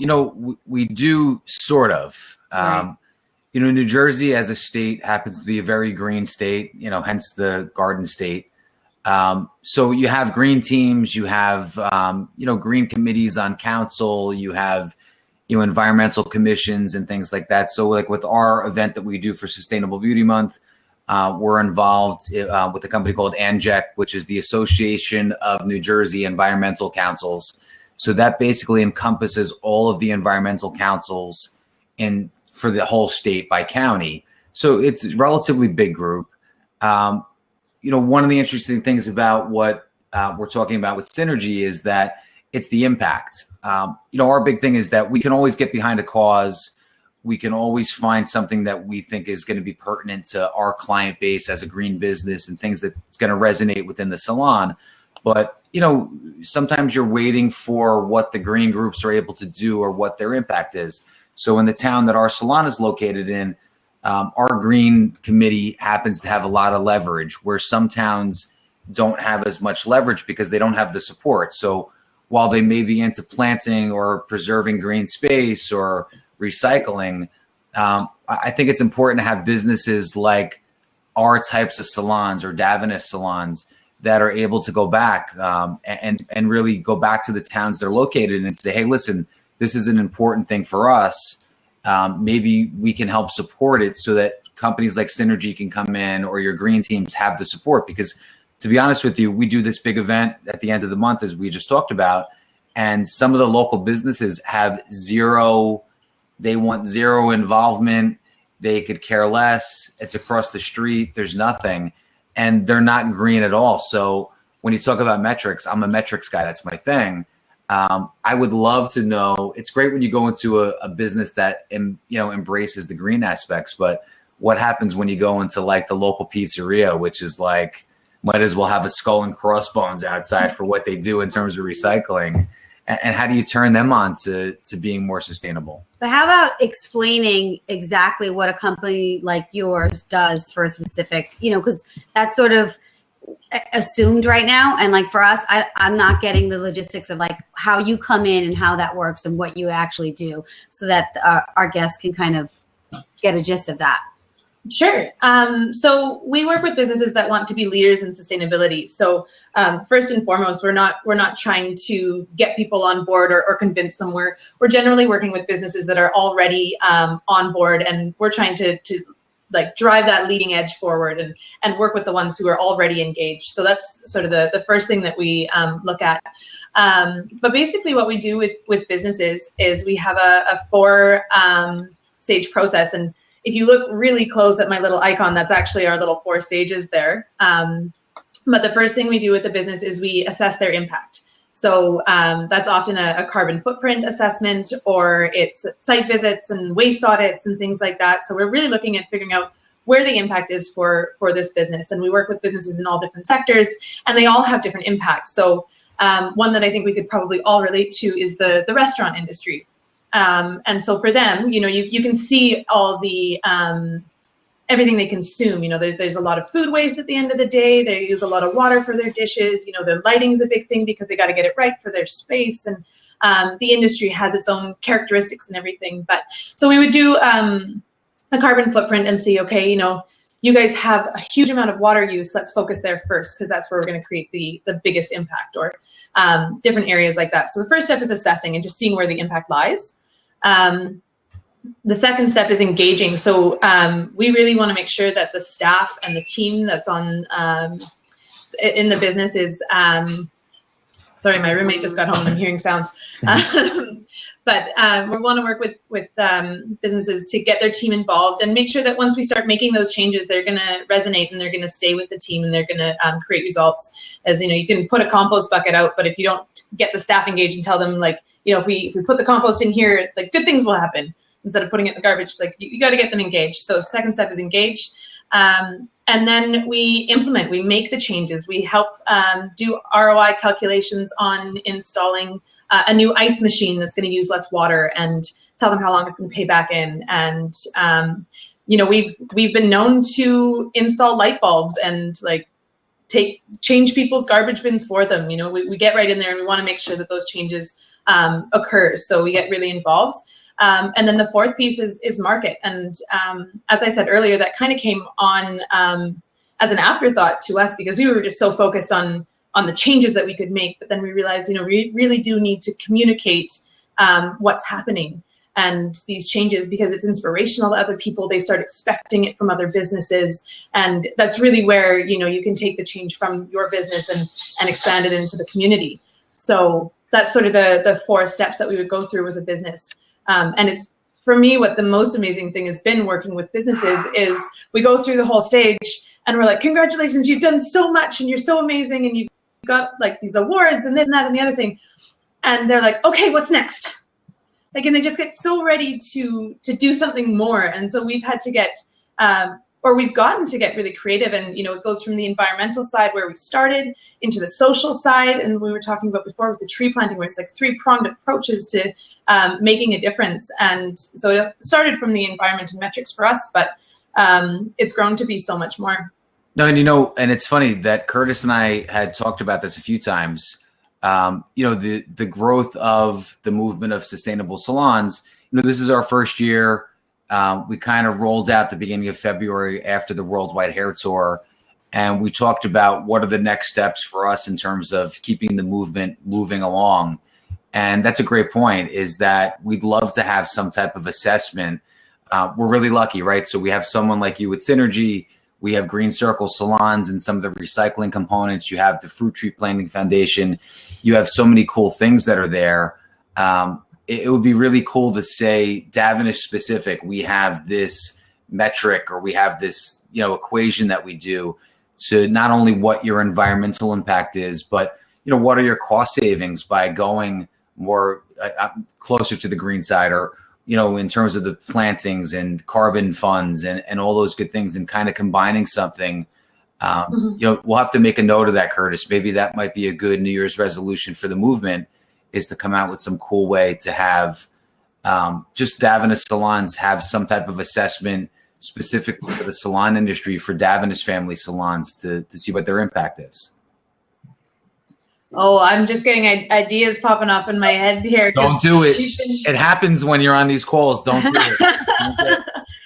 we do sort of. Right. New Jersey as a state happens to be a very green state, hence the Garden State. So you have green teams, you have, green committees on council, you have, environmental commissions and things like that. So like with our event that we do for Sustainable Beauty Month, we're involved with a company called ANJEC, which is the Association of New Jersey Environmental Councils. So that basically encompasses all of the environmental councils for the whole state by county. So it's a relatively big group. One of the interesting things about what we're talking about with Synergy is that it's the impact. Our big thing is that we can always get behind a cause. We can always find something that we think is going to be pertinent to our client base as a green business and things that's going to resonate within the salon. But, sometimes you're waiting for what the green groups are able to do or what their impact is. So in the town that our salon is located in, our green committee happens to have a lot of leverage, where some towns don't have as much leverage because they don't have the support. So while they may be into planting or preserving green space or recycling, I think it's important to have businesses like our types of salons or Davines salons that are able to go back and really go back to the towns they're located in and say, hey, listen, this is an important thing for us. Maybe we can help support it so that companies like Synergy can come in, or your green teams have the support. Because to be honest with you, we do this big event at the end of the month, as we just talked about, and some of the local businesses have they want zero involvement. They could care less. It's across the street. There's nothing. And they're not green at all. So when you talk about metrics, I'm a metrics guy. That's my thing. I would love to know. It's great when you go into a business that embraces the green aspects, but what happens when you go into like the local pizzeria, which is like might as well have a skull and crossbones outside for what they do in terms of recycling. And how do you turn them on to being more sustainable? But how about explaining exactly what a company like yours does for a specific, because that's sort of assumed right now. And like for us, I'm not getting the logistics of like how you come in and how that works and what you actually do, so that our guests can kind of get a gist of that. Sure. So we work with businesses that want to be leaders in sustainability. So first and foremost, we're not trying to get people on board or convince them. We're generally working with businesses that are already on board, and we're trying to like drive that leading edge forward and work with the ones who are already engaged. So that's sort of the first thing that we look at. But basically what we do with businesses is we have a 4 stage process. And if you look really close at my little icon, that's actually our little 4 stages there. But the first thing we do with the business is we assess their impact. So that's often a carbon footprint assessment, or it's site visits and waste audits and things like that. So we're really looking at figuring out where the impact is for this business. And we work with businesses in all different sectors, and they all have different impacts. So one that I think we could probably all relate to is the restaurant industry. And so for them, you can see all the everything they consume. There's a lot of food waste at the end of the day. They use a lot of water for their dishes. Their lighting's a big thing because they got to get it right for their space. And the industry has its own characteristics and everything. But so we would do a carbon footprint and see, okay, you guys have a huge amount of water use. Let's focus there first, because that's where we're going to create the biggest impact, or different areas like that. So the first step is assessing and just seeing where the impact lies. The second step is engaging. So we really want to make sure that the staff and the team that's on in the business is, sorry, my roommate just got home and I'm hearing sounds. But we want to work with businesses to get their team involved and make sure that once we start making those changes, they're going to resonate and they're going to stay with the team and they're going to create results. As you can put a compost bucket out, but if you don't get the staff engaged and tell them, like, if we put the compost in here, like, good things will happen instead of putting it in the garbage. Like, you got to get them engaged. So the second step is engage. And then we implement, we make the changes. We help do ROI calculations on installing a new ice machine that's going to use less water, and tell them how long it's going to pay back in. And, we've been known to install light bulbs and like change people's garbage bins for them. We get right in there and we want to make sure that those changes occur. So we get really involved. And then the fourth piece is market. And as I said earlier, that kind of came on as an afterthought to us, because we were just so focused on the changes that we could make. But then we realized, we really do need to communicate what's happening and these changes, because it's inspirational to other people. They start expecting it from other businesses. And that's really where, you can take the change from your business and expand it into the community. So that's sort of the 4 steps that we would go through with a business. And it's, for me, what the most amazing thing has been working with businesses is we go through the whole stage and we're like, congratulations, you've done so much and you're so amazing and you've got like these awards and this and that and the other thing. And they're like, okay, what's next? Like, and they just get so ready to do something more. And so we've had to get, we've gotten to get really creative. And, it goes from the environmental side where we started into the social side. And we were talking about before with the tree planting, where it's like 3-pronged approaches to making a difference. And so it started from the environment and metrics for us, but it's grown to be so much more. No, and it's funny that Curtis and I had talked about this a few times. The growth of the movement of sustainable salons. This is our first year. We kind of rolled out the beginning of February after the Worldwide Hair Tour, and we talked about what are the next steps for us in terms of keeping the movement moving along. And that's a great point, is that we'd love to have some type of assessment. We're really lucky, right? So we have someone like you with Synergy. We have Green Circle Salons and some of the recycling components. You have the Fruit Tree Planting Foundation. You have so many cool things that are there. It would be really cool to say, Davines specific, we have this metric, or we have this, equation that we do to not only what your environmental impact is, but, what are your cost savings by going more closer to the green side, or, in terms of the plantings and carbon funds and all those good things, and kind of combining something We'll have to make a note of that, Curtis. Maybe that might be a good New Year's resolution for the movement, is to come out with some cool way to have just Davines salons have some type of assessment specifically for the salon industry, for Davines family salons, to see what their impact is. Oh, I'm just getting ideas popping up in my head here. Don't do it. It happens when you're on these calls. Don't do it.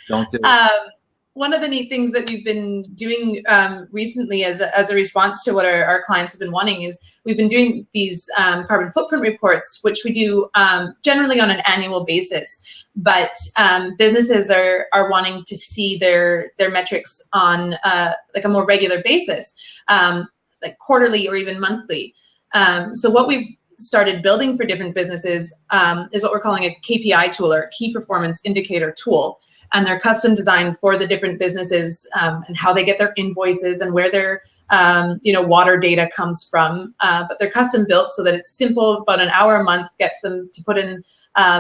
Don't do it. One of the neat things that we've been doing recently as a response to what our clients have been wanting is we've been doing these carbon footprint reports, which we do generally on an annual basis. But businesses are wanting to see their metrics on like a more regular basis, like quarterly or even monthly. So what we've started building for different businesses is what we're calling a KPI tool, or a key performance indicator tool. And they're custom designed for the different businesses and how they get their invoices and where their water data comes from. But they're custom built so that it's simple. About an hour a month gets them to put in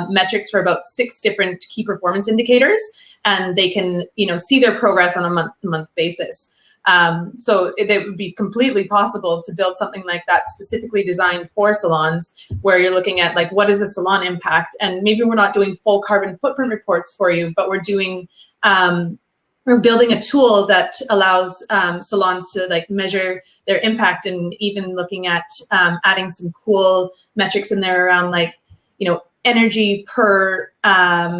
metrics for about 6 different key performance indicators, and they can see their progress on a month-to-month basis. So it would be completely possible to build something like that specifically designed for salons, where you're looking at like, what is the salon impact? And maybe we're not doing full carbon footprint reports for you, but we're doing, we're building a tool that allows salons to like measure their impact, and even looking at adding some cool metrics in there around like, energy per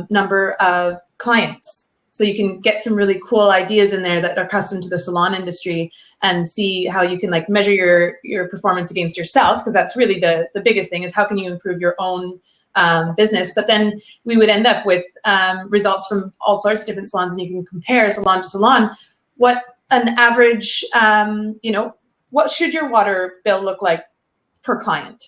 number of clients. So you can get some really cool ideas in there that are custom to the salon industry, and see how you can like measure your performance against yourself, because that's really the biggest thing, is how can you improve your own business. But then we would end up with results from all sorts of different salons, and you can compare salon to salon what an average, what should your water bill look like per client?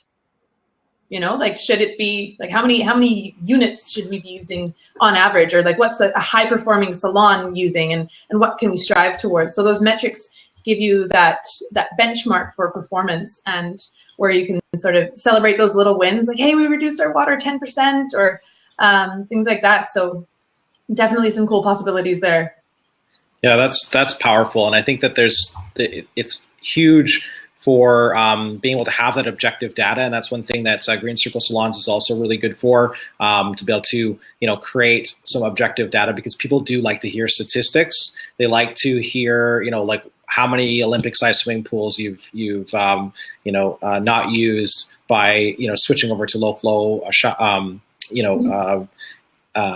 Like, should it be like, how many units should we be using on average, or like what's a high performing salon using, and what can we strive towards? So those metrics give you that benchmark for performance, and where you can sort of celebrate those little wins, like, hey, we reduced our water 10%, or things like that. So definitely some cool possibilities there. Yeah, that's powerful, and I think that it's huge for being able to have that objective data, and that's one thing that Green Circle Salons is also really good for, to be able to create some objective data, because people do like to hear statistics. They like to hear like how many Olympic-sized swimming pools you've not used by switching over to low flow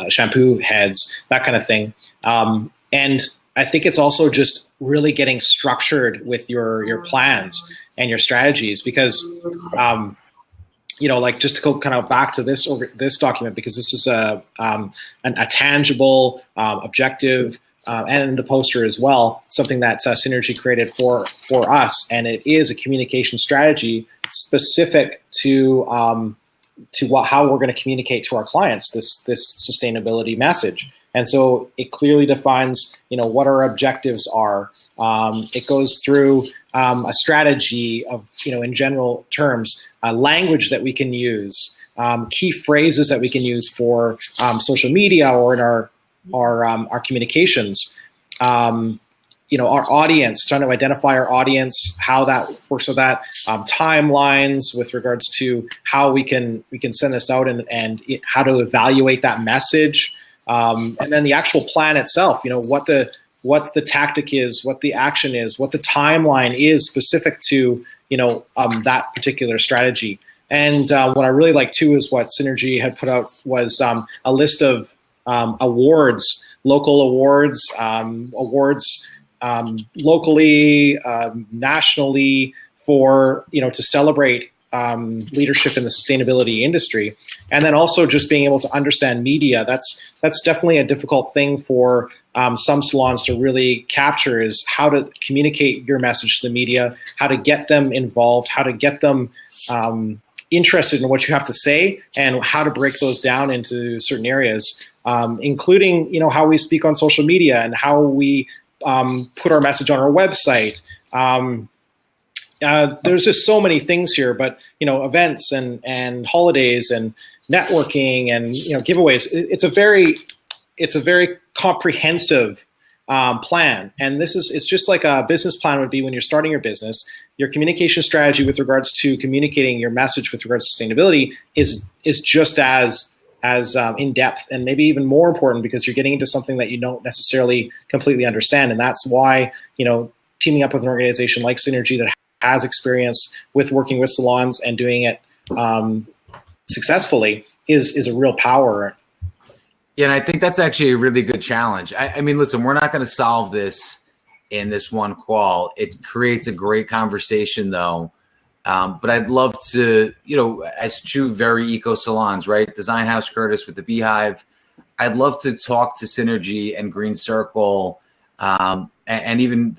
shampoo heads, that kind of thing. And I think it's also just really getting structured with your plans and your strategies, because like, just to go kind of back to this document, because this is a tangible, objective, and the poster as well, something that Synergy created for us, and it is a communication strategy specific to how we're going to communicate to our clients this sustainability message. And so it clearly defines, what our objectives are. It goes through a strategy of, in general terms, language that we can use, key phrases that we can use for social media or in our communications. Our audience, trying to identify our audience, how that works with that, timelines with regards to how we can send this out, and how to evaluate that message. And then the actual plan itself, what the tactic is, what the action is, what the timeline is specific to, that particular strategy. And what I really like too is what Synergy had put out was a list of awards, local awards, locally, nationally, for, to celebrate leadership in the sustainability industry. And then also just being able to understand media. That's definitely a difficult thing for some salons to really capture, is how to communicate your message to the media, how to get them involved, how to get them interested in what you have to say, and how to break those down into certain areas, including how we speak on social media and how we put our message on our website. There's just so many things here, but events and holidays and networking and giveaways. It's a very comprehensive plan. And it's just like a business plan would be when you're starting your business. Your communication strategy with regards to communicating your message with regards to sustainability is just as in depth, and maybe even more important, because you're getting into something that you don't necessarily completely understand. And that's why, teaming up with an organization like Synergy that has experience with working with salons and doing it successfully is a real power. Yeah, and I think that's actually a really good challenge. I mean, listen, we're not going to solve this in this one call. It creates a great conversation, though. But I'd love to, as two very eco salons, right? Design House Curtis with the Beehive. I'd love to talk to Synergy and Green Circle, and even,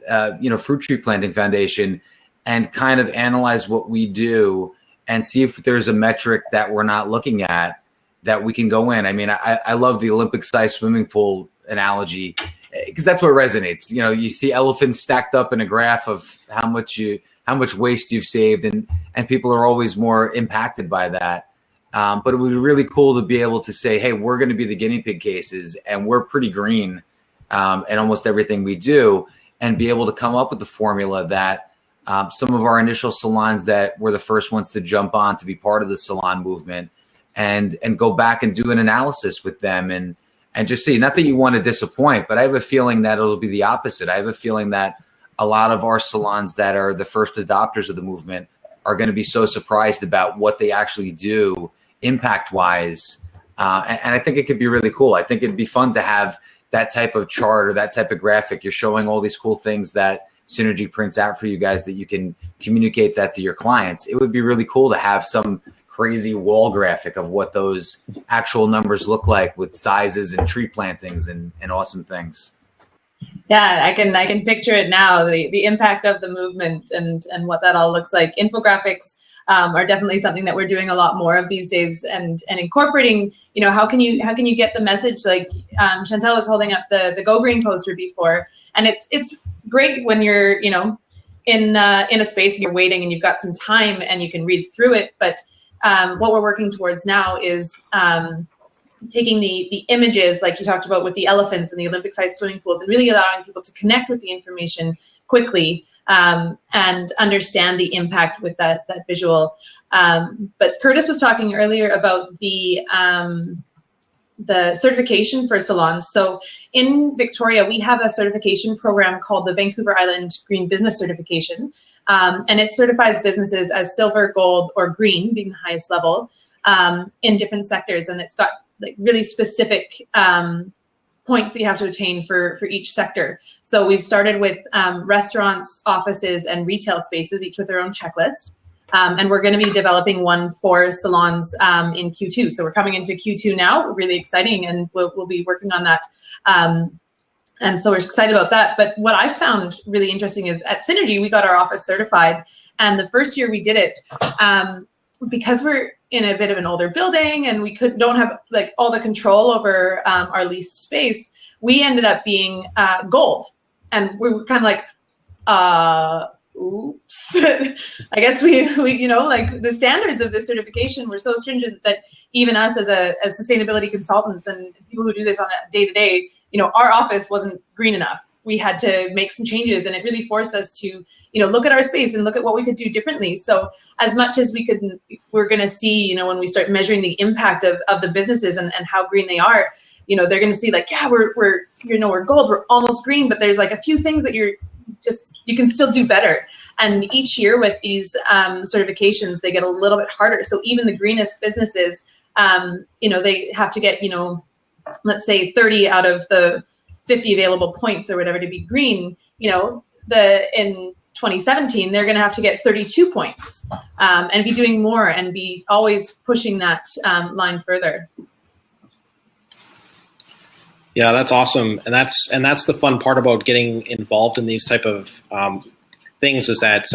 Fruit Tree Planting Foundation, and kind of analyze what we do and see if there's a metric that we're not looking at that we can go in. I mean, I love the Olympic-sized swimming pool analogy, because that's what resonates. You see elephants stacked up in a graph of how much waste you've saved, and people are always more impacted by that. But it would be really cool to be able to say, hey, we're going to be the guinea pig cases, and we're pretty green in almost everything we do, and be able to come up with the formula that some of our initial salons that were the first ones to jump on to be part of the salon movement, and go back and do an analysis with them and just see. Not that you want to disappoint, but I have a feeling that it'll be the opposite. I have a feeling that a lot of our salons that are the first adopters of the movement are going to be so surprised about what they actually do impact-wise. And I think it could be really cool. I think it'd be fun to have that type of chart or that type of graphic. You're showing all these cool things that Synergy prints out for you guys that you can communicate that to your clients. It would be really cool to have some crazy wall graphic of what those actual numbers look like with sizes and tree plantings and awesome things. Yeah, I can picture it now, the impact of the movement and what that all looks like. Infographics are definitely something that we're doing a lot more of these days, and incorporating, how can you get the message, like Chantel was holding up the Go Green poster before, and it's great when you're, in a space and you're waiting and you've got some time and you can read through it. But what we're working towards now is taking the images, like you talked about with the elephants and the Olympic-sized swimming pools, and really allowing people to connect with the information quickly and understand the impact with that visual. But Curtis was talking earlier about the certification for salons. So in Victoria, we have a certification program called the Vancouver Island Green Business Certification. And it certifies businesses as silver, gold, or green, being the highest level, in different sectors. And it's got like really specific points that you have to attain for each sector. So we've started with restaurants, offices, and retail spaces, each with their own checklist. And we're going to be developing one for salons in Q2. So we're coming into Q2 now. Really exciting, and we'll be working on that. And so we're excited about that. But what I found really interesting is at Synergy, we got our office certified. And the first year we did it, because we're in a bit of an older building and we don't have like all the control over our leased space, we ended up being gold. And we were kind of like, oops. I guess we like the standards of this certification were so stringent that even us as sustainability consultants and people who do this on a day-to-day, our office wasn't green enough. We had to make some changes, and it really forced us to, look at our space and look at what we could do differently. So as much as we're going to see, when we start measuring the impact of the businesses and how green they are, they're going to see like, yeah, we're gold, we're almost green, but there's like a few things that you can still do better. And each year with these certifications, they get a little bit harder. So even the greenest businesses, they have to get, let's say 30 out of the 50 available points or whatever to be green. In 2017, they're going to have to get 32 points and be doing more and be always pushing that line further. Yeah, that's awesome, and that's the fun part about getting involved in these type of things is that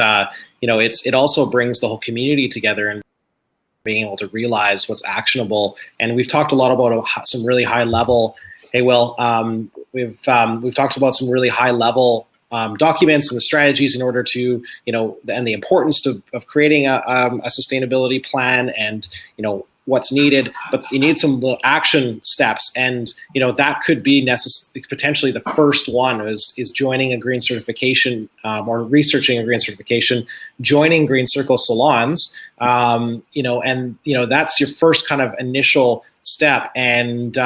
it also brings the whole community together and being able to realize what's actionable. And we've talked a lot about some really high level. Hey, Will, we've talked about some really high level documents and the strategies in order to and the importance of creating a sustainability plan and what's needed, but you need some little action steps. And, that could be potentially the first one is joining a green certification or researching a green certification, joining Green Circle salons, and that's your first kind of initial step. And,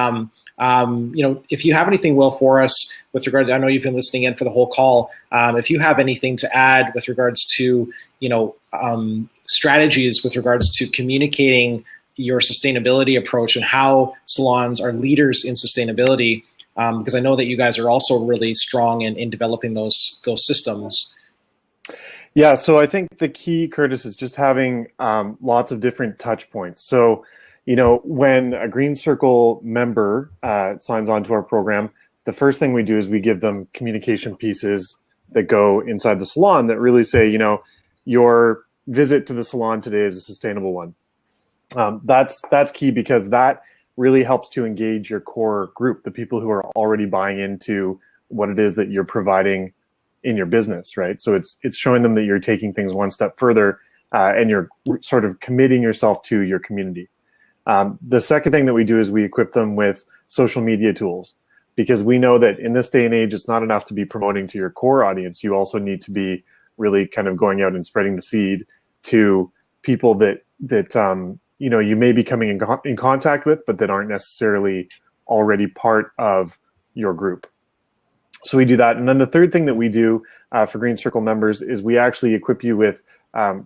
if you have anything, Will, for us with regards, I know you've been listening in for the whole call. If you have anything to add with regards to, strategies with regards to communicating your sustainability approach and how salons are leaders in sustainability, because I know that you guys are also really strong in developing those systems. Yeah, so I think the key, Curtis, is just having lots of different touch points. So, when a Green Circle member signs on to our program, the first thing we do is we give them communication pieces that go inside the salon that really say, your visit to the salon today is a sustainable one. That's key, because that really helps to engage your core group, the people who are already buying into what it is that you're providing in your business, right? So it's showing them that you're taking things one step further and you're sort of committing yourself to your community. The second thing that we do is we equip them with social media tools, because we know that in this day and age, it's not enough to be promoting to your core audience. You also need to be really kind of going out and spreading the seed to people that you may be coming in contact with, but that aren't necessarily already part of your group. So we do that. And then the third thing that we do for Green Circle members is we actually equip you with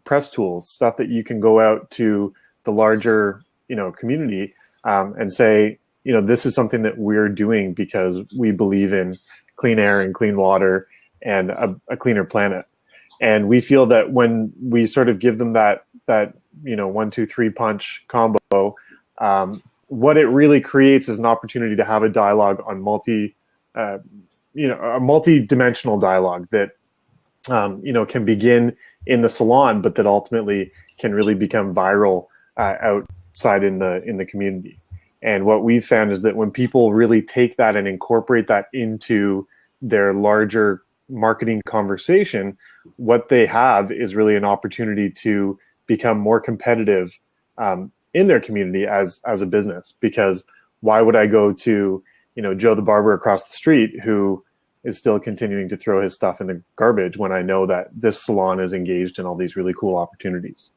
press tools, stuff that you can go out to the larger community and say, this is something that we're doing because we believe in clean air and clean water and a cleaner planet. And we feel that when we sort of give them that 1, 2, 3 punch combo, what it really creates is an opportunity to have a dialogue on a multi-dimensional dialogue that can begin in the salon, but that ultimately can really become viral outside in the community. And what we've found is that when people really take that and incorporate that into their larger marketing conversation, what they have is really an opportunity to become more competitive in their community as a business. Because why would I go to Joe the barber across the street who is still continuing to throw his stuff in the garbage when I know that this salon is engaged in all these really cool opportunities?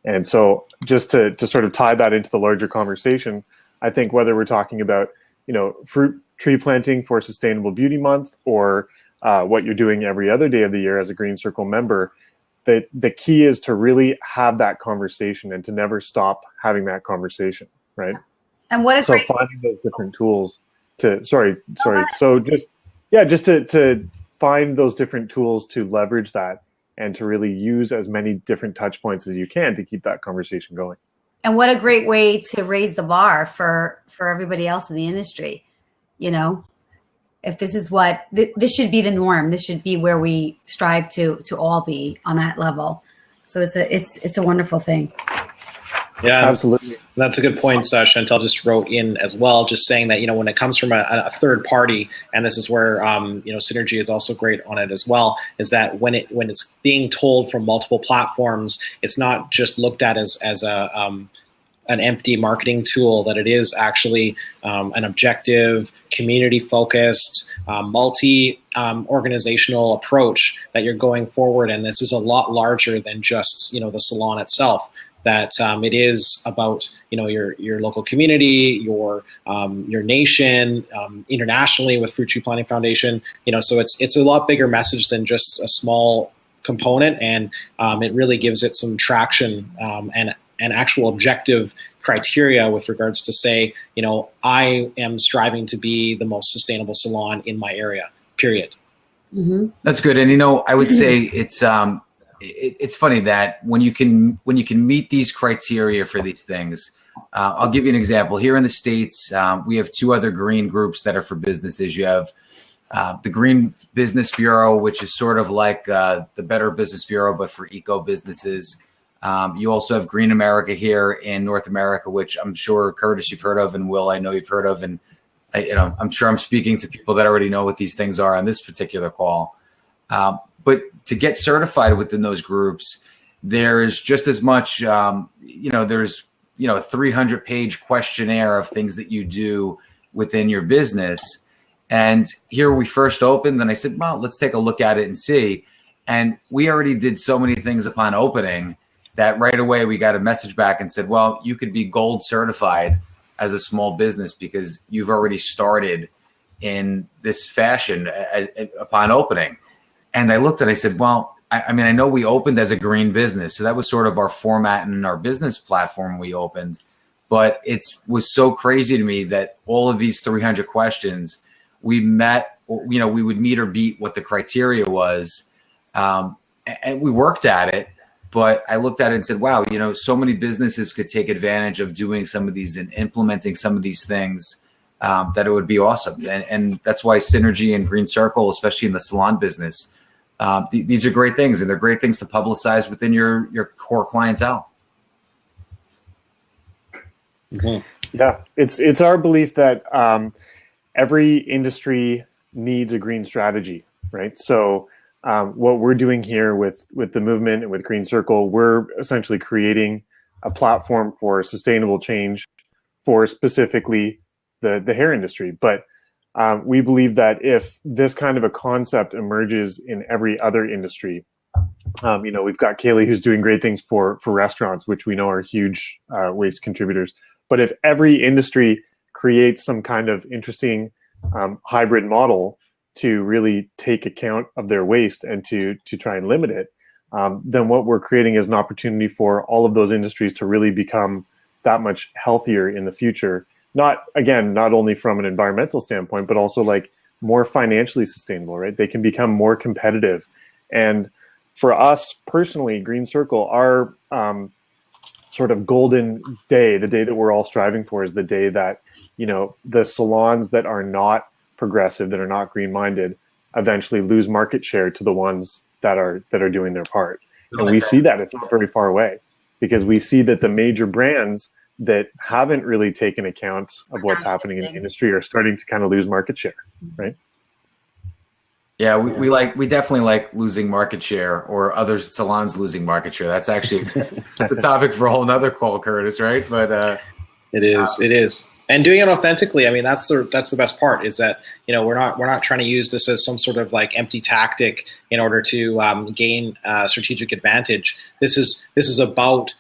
And so just to sort of tie that into the larger conversation, I think whether we're talking about fruit tree planting for Sustainable Beauty Month or what you're doing every other day of the year as a Green Circle member, that the key is to really have that conversation and to never stop having that conversation, right? And what is so finding those different tools to just to find those different tools to leverage that and to really use as many different touch points as you can to keep that conversation going. And what a great way to raise the bar for everybody else in the industry. If this is what this should be the norm, this should be where we strive to all be on that level. So it's a wonderful thing. Yeah, absolutely. That's a good point. Chantal just wrote in as well, just saying that when it comes from a third party, and this is where Synergy is also great on it as well, is that when it's being told from multiple platforms, it's not just looked at as an empty marketing tool, that it is actually an objective, community-focused, multi-organizational approach that you're going forward. And this is a lot larger than just the salon itself. That it is about your local community, your nation, internationally with Fruit Tree Planting Foundation. So it's a lot bigger message than just a small component, and it really gives it some traction and actual objective criteria with regards to say, I am striving to be the most sustainable salon in my area. Period. Mm-hmm. That's good, and I would say it's funny that when you can meet these criteria for these things. I'll give you an example. Here in the States, we have 2 other green groups that are for businesses. You have the Green Business Bureau, which is sort of like the Better Business Bureau, but for eco businesses. You also have Green America here in North America, which I'm sure, Curtis, you've heard of, and Will, I know you've heard of. And I'm sure I'm speaking to people that already know what these things are on this particular call. But to get certified within those groups, there's just as much, there's a 300-page questionnaire of things that you do within your business. And here we first opened, and I said, well, let's take a look at it and see. And we already did so many things upon opening that right away we got a message back and said, well, you could be gold certified as a small business because you've already started in this fashion upon opening. And I looked and I said, well, I mean, I know we opened as a green business, so that was sort of our format and our business platform we opened. But it was so crazy to me that all of these 300 questions we met, we would meet or beat what the criteria was. And we worked at it, but I looked at it and said, wow, so many businesses could take advantage of doing some of these and implementing some of these things, that it would be awesome. And that's why Synergy and Green Circle, especially in the salon business, these are great things, and they're great things to publicize within your core clientele. Mm-hmm. Yeah, it's our belief that every industry needs a green strategy, right? So what we're doing here with the movement and with Green Circle, we're essentially creating a platform for sustainable change for specifically the hair industry. But we believe that if this kind of a concept emerges in every other industry, we've got Kaylee who's doing great things for restaurants, which we know are huge waste contributors. But if every industry creates some kind of interesting hybrid model to really take account of their waste and to try and limit it, then what we're creating is an opportunity for all of those industries to really become that much healthier in the future. Not only from an environmental standpoint, but also like more financially sustainable, right? They can become more competitive. And for us personally, Green Circle, our sort of golden day, the day that we're all striving for, is the day that, the salons that are not progressive, that are not green-minded, eventually lose market share to the ones that are doing their part. And we see that it's not very far away, because we see that the major brands that haven't really taken account of what's happening in the industry are starting to kind of lose market share, right? Yeah, we definitely like losing market share, or other salons losing market share. That's actually that's a topic for a whole nother call, Curtis, right? But it is. And doing it authentically, I mean, that's the best part, is that, we're not trying to use this as some sort of like empty tactic in order to gain strategic advantage. This is about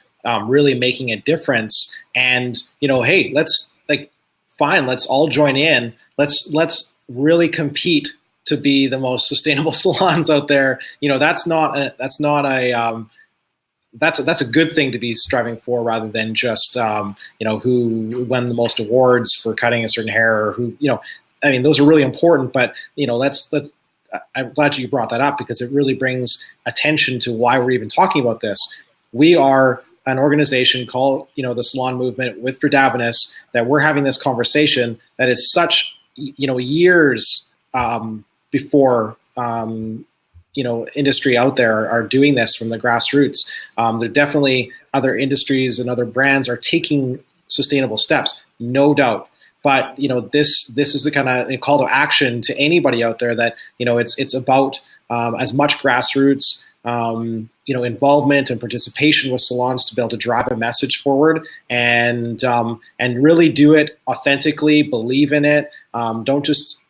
really making a difference. And, hey, let's all join in. Let's really compete to be the most sustainable salons out there. That's a good thing to be striving for, rather than just who won the most awards for cutting a certain hair, or who, I mean, those are really important, but I'm glad you brought that up, because it really brings attention to why we're even talking about this. We are an organization called, the Salon Movement with Davines, that we're having this conversation that is such, years before, industry out there are doing this from the grassroots. There are definitely other industries and other brands are taking sustainable steps, no doubt. But this is the kind of call to action to anybody out there that it's about as much grassroots involvement and participation with salons to be able to drive a message forward, and really do it authentically, believe in it. Don't just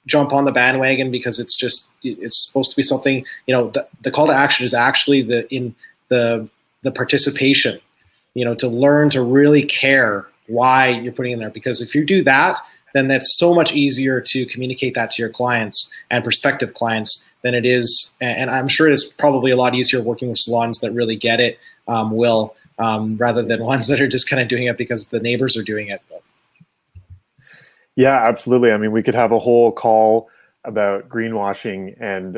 jump on the bandwagon because it's supposed to be something. The call to action is actually the participation. To learn to really care why you're putting in there, because if you do that, then that's so much easier to communicate that to your clients and prospective clients than it is. And I'm sure it's probably a lot easier working with salons that really get it, rather than ones that are just kind of doing it because the neighbors are doing it. Yeah, absolutely. I mean, we could have a whole call about greenwashing and,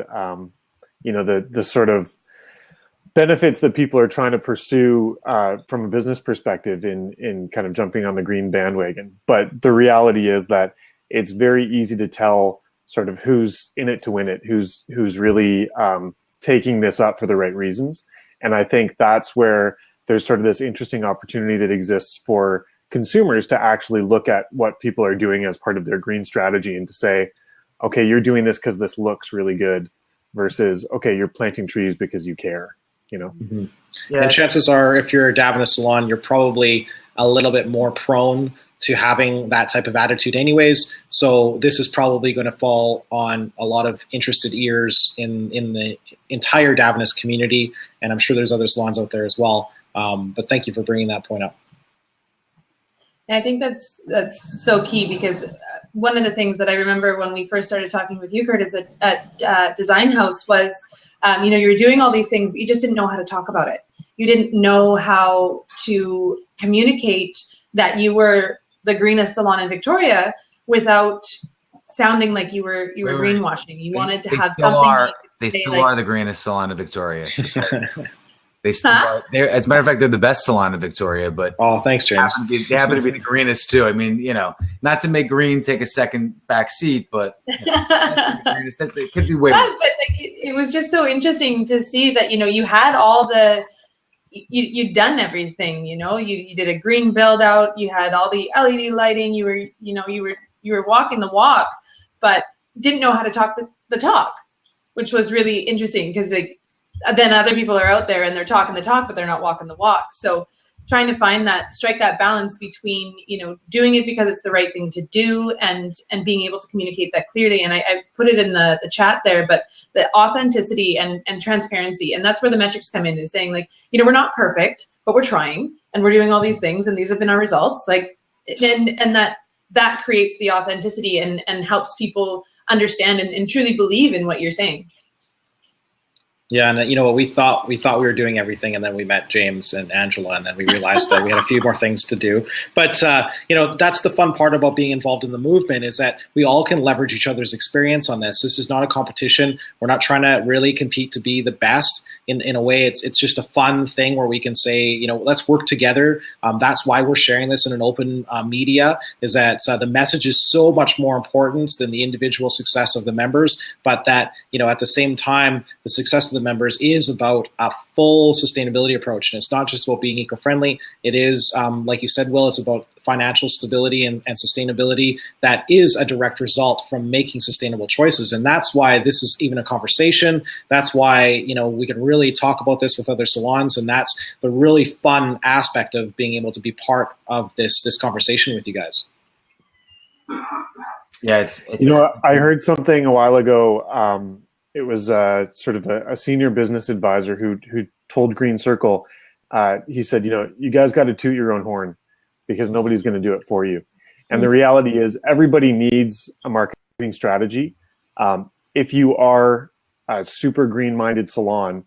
the sort of benefits that people are trying to pursue from a business perspective in kind of jumping on the green bandwagon. But the reality is that it's very easy to tell sort of who's in it to win it, who's really taking this up for the right reasons. And I think that's where there's sort of this interesting opportunity that exists for consumers to actually look at what people are doing as part of their green strategy and to say, okay, you're doing this because this looks really good, versus, okay, you're planting trees because you care, Mm-hmm. Yeah. And chances are, if you're a Davines salon, you're probably a little bit more prone to having that type of attitude anyways. So this is probably going to fall on a lot of interested ears in the entire Davines community. And I'm sure there's other salons out there as well. But thank you for bringing that point up. I think that's so key, because one of the things that I remember when we first started talking with you, Curtis, at Design House was, you were doing all these things, but you just didn't know how to talk about it. You didn't know how to communicate that you were the greenest salon in Victoria without sounding like you were greenwashing. You wanted to have something. They still are the greenest salon in Victoria. They still are. As a matter of fact, they're the best salon in Victoria. But oh, thanks, James. They happen to be the greenest too. I mean, not to make green take a second back seat, but it could be way. But it was just so interesting to see that you had all the. You'd done everything, you did a green build out, you had all the LED lighting, you were walking the walk, but didn't know how to talk the talk, which was really interesting, because then other people are out there and they're talking the talk, but they're not walking the walk. So trying to strike that balance between, doing it because it's the right thing to do and being able to communicate that clearly. And I put it in the chat there, but the authenticity and transparency, and that's where the metrics come in, is saying like, we're not perfect, but we're trying and we're doing all these things and these have been our results. Like, and that creates the authenticity and helps people understand and truly believe in what you're saying. Yeah, and we thought we were doing everything, and then we met James and Angela, and then we realized that we had a few more things to do. But that's the fun part about being involved in the movement, is that we all can leverage each other's experience on this. This is not a competition. We're not trying to really compete to be the best. In a way, it's just a fun thing where we can say, let's work together. That's why we're sharing this in an open media, is that the message is so much more important than the individual success of the members, but that, at the same time, the success of the members is about a full sustainability approach. And it's not just about being eco-friendly. It is, like you said, Will, it's about financial stability and sustainability that is a direct result from making sustainable choices. And that's why this is even a conversation. That's why, we can really talk about this with other salons. And that's the really fun aspect of being able to be part of this conversation with you guys. Yeah, it's I heard something a while ago. It was sort of a senior business advisor who told Green Circle, he said, you guys got to toot your own horn, because nobody's going to do it for you. And the reality is everybody needs a marketing strategy. If you are a super green-minded salon,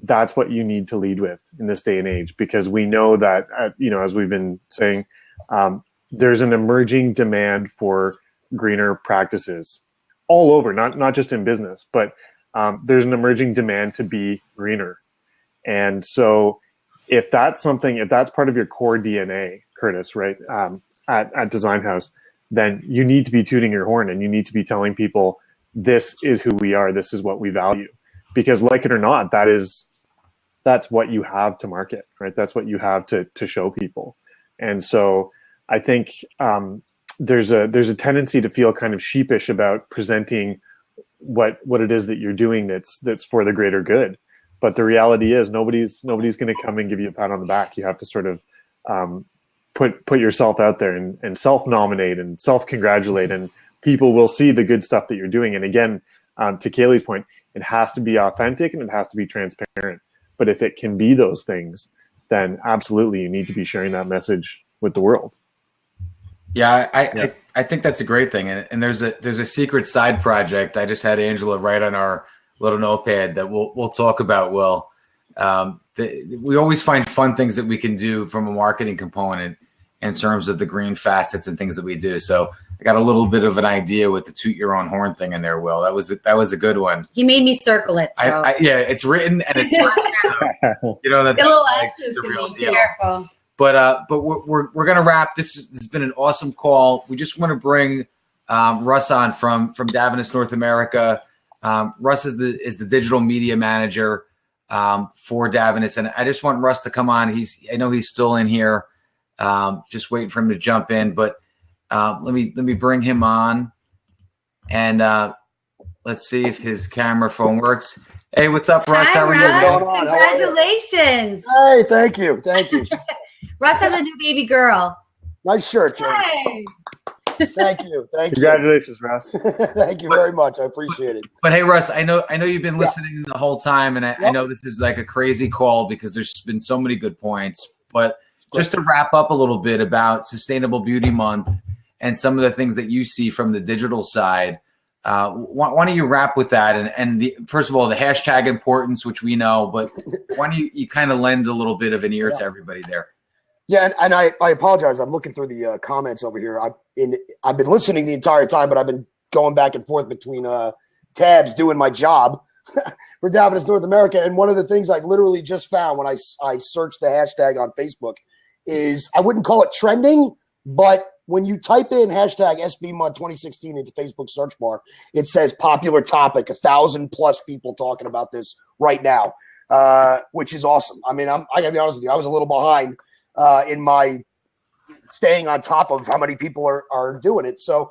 that's what you need to lead with in this day and age, because we know that, as we've been saying, there's an emerging demand for greener practices all over, not just in business, but there's an emerging demand to be greener. And so if that's part of your core DNA, Curtis, right, at Design House, then you need to be tooting your horn and you need to be telling people, this is who we are, this is what we value. Because like it or not, that's what you have to market, right? That's what you have to show people. And so I think there's a tendency to feel kind of sheepish about presenting what it is that you're doing that's for the greater good. But the reality is nobody's going to come and give you a pat on the back. You have to sort of put yourself out there and self-nominate and self-congratulate, and people will see the good stuff that you're doing. And again, to Kaylee's point, it has to be authentic and it has to be transparent. But if it can be those things, then absolutely you need to be sharing that message with the world. Yeah, I think that's a great thing. And there's a secret side project I just had Angela write on our little notepad that we'll talk about, Will. We always find fun things that we can do from a marketing component in terms of the green facets and things that we do. So I got a little bit of an idea with the toot your own horn thing in there, Will. That was a good one. He made me circle it. So. Yeah, it's written and it's so, that's a little like asterisk the real in deal. Careful. But we're gonna wrap. This has been an awesome call. We just want to bring Russ on from Davines North America. Russ is the digital media manager for Davines, and I just want Russ to come on. I know he's still in here, just waiting for him to jump in. But let me bring him on, and let's see if his camera phone works. Hey, what's up, Russ? Hi, How are you? Russ. What's going on? Congratulations. Hey, thank you. Russ has a new baby girl. Nice shirt, James. Hey. Thank you. Thank you. Congratulations, Russ. Thank you very much. I appreciate it. But hey, Russ, I know you've been listening the whole time, and I know this is like a crazy call because there's been so many good points. But just to wrap up a little bit about Sustainable Beauty Month and some of the things that you see from the digital side, why don't you wrap with that? And first of all, the hashtag importance, which we know, but why don't you kind of lend a little bit of an ear to everybody there? Yeah, and I apologize. I'm looking through the comments over here. I've been listening the entire time, but I've been going back and forth between tabs doing my job for Davines North America. And one of the things I literally just found when I searched the hashtag on Facebook is, I wouldn't call it trending, but when you type in hashtag SB Month 2016 into Facebook search bar, it says popular topic, 1,000+ people talking about this right now, which is awesome. I mean, I gotta be honest with you, I was a little behind in my staying on top of how many people are doing it. So,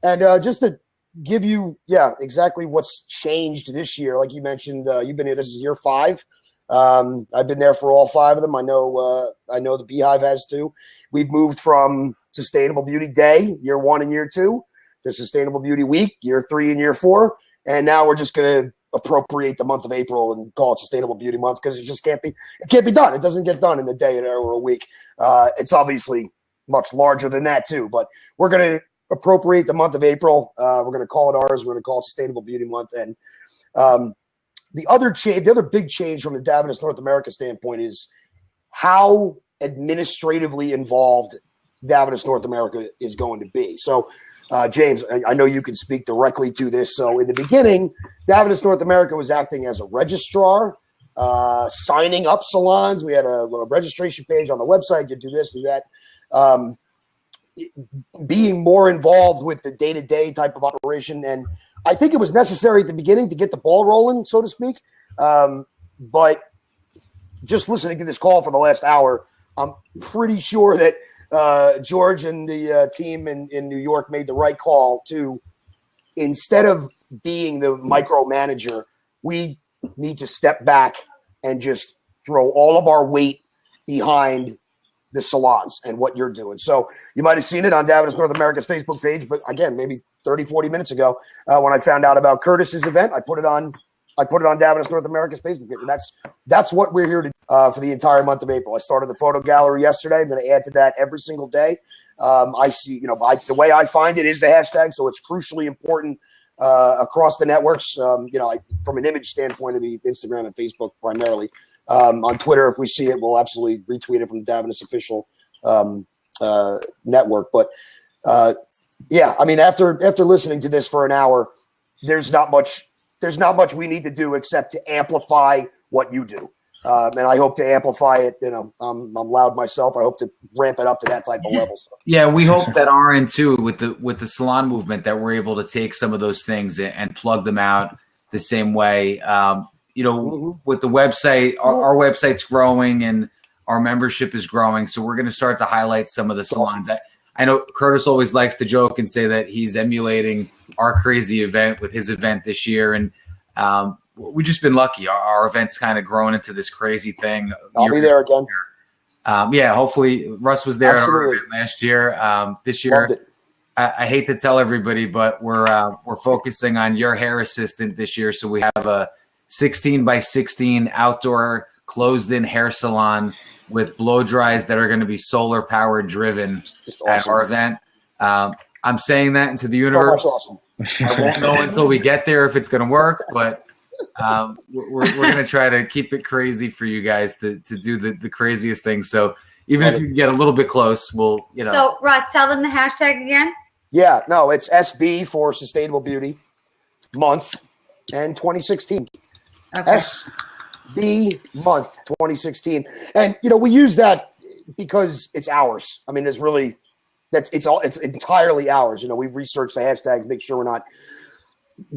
and just to give you, exactly what's changed this year. Like you mentioned, you've been here, this is year 5. I've been there for all 5 of them. I know the Beehive has too. We've moved from Sustainable Beauty Day, year 1 and year 2, to Sustainable Beauty Week, year 3 and year 4. And now we're just going to appropriate the month of April and call it Sustainable Beauty Month, because it just can't be done. It doesn't get done in a day or a week. It's obviously much larger than that too, but we're going to appropriate the month of April. We're going to call it ours. We're going to call it Sustainable Beauty Month. And the other big change from the Davines North America standpoint is how administratively involved Davines North America is going to be. So, James, I know you can speak directly to this. So in the beginning, Davines North America was acting as a registrar, signing up salons. We had a little registration page on the website. You do this, do that. Being more involved with the day-to-day type of operation. And I think it was necessary at the beginning to get the ball rolling, so to speak. But just listening to this call for the last hour, I'm pretty sure that George and the team in New York made the right call to, instead of being the micromanager, we need to step back and just throw all of our weight behind the salons and what you're doing. So you might have seen it on Davines North America's Facebook page, but again, maybe 30, 40 minutes ago, when I found out about Curtis's event, I put it on Davines North America's Facebook page. And that's what we're here to for the entire month of April. I started the photo gallery yesterday. I'm going to add to that every single day. I see, the way I find it is the hashtag, so it's crucially important across the networks. From an image standpoint, it'd be Instagram and Facebook primarily. On Twitter, if we see it, we'll absolutely retweet it from the Davines official network. But after listening to this for an hour, there's not much we need to do except to amplify what you do. And I hope to amplify it. I'm loud myself. I hope to ramp it up to that type of level. So. Yeah, we hope that our end too, with the salon movement, that we're able to take some of those things and plug them out the same way. With the website, our website's growing and our membership is growing. So we're going to start to highlight some of the salons. I know Curtis always likes to joke and say that he's emulating our crazy event with his event this year. And we've just been lucky. Our event's kind of grown into this crazy thing. I'll be there again. Hopefully Russ was there at our event last year. This year, I hate to tell everybody, but we're focusing on your hair assistant this year. So we have a 16 by 16 outdoor closed-in hair salon with blow dries that are going to be solar powered driven at our event. I'm saying that into the universe. Awesome. I won't know until we get there if it's going to work, but we're going to try to keep it crazy for you guys to do the craziest things. So even if you can get a little bit close, we'll. So Russ, tell them the hashtag again. Yeah, no, it's SB for Sustainable Beauty Month and 2016. Okay. SB Month 2016, and we use that because it's ours. I mean, it's entirely ours. We've researched the hashtag, make sure we're not